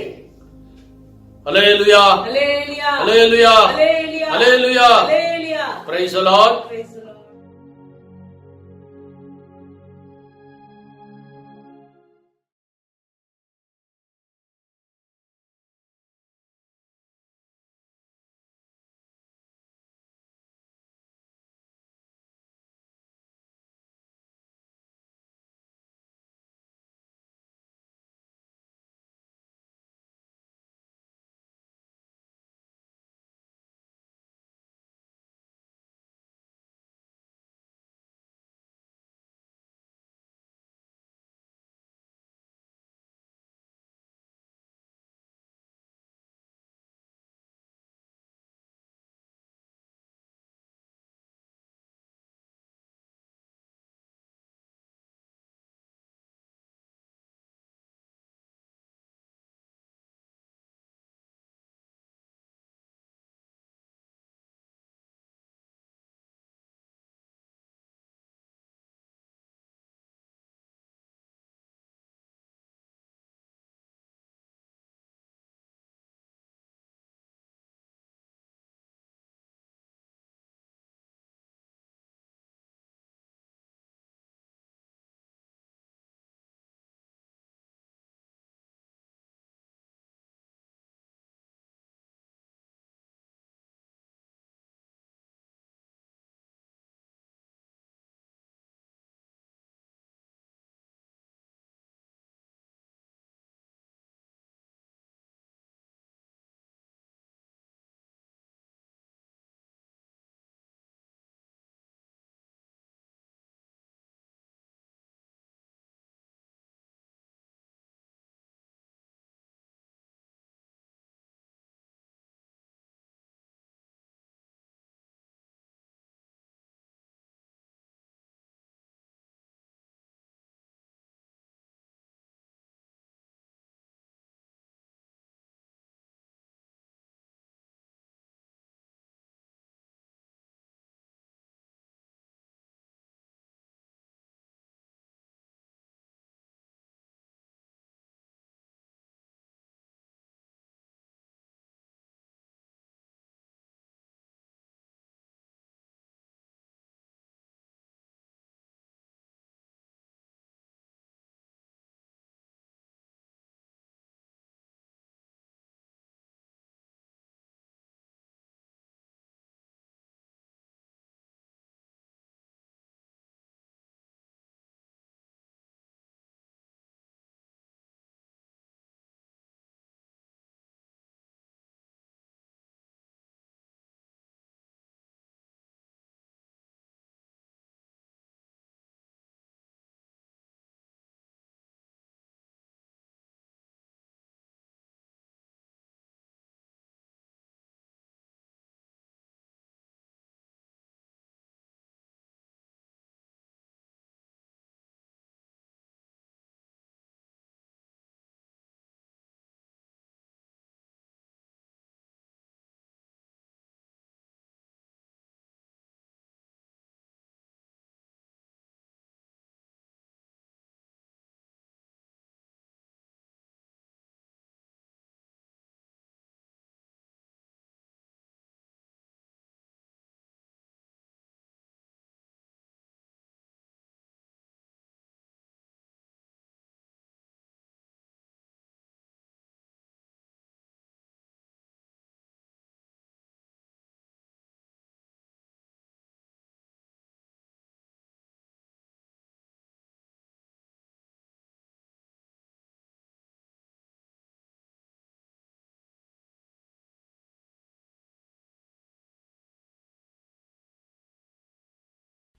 Hallelujah, hallelujah, hallelujah, hallelujah. Praise the Lord.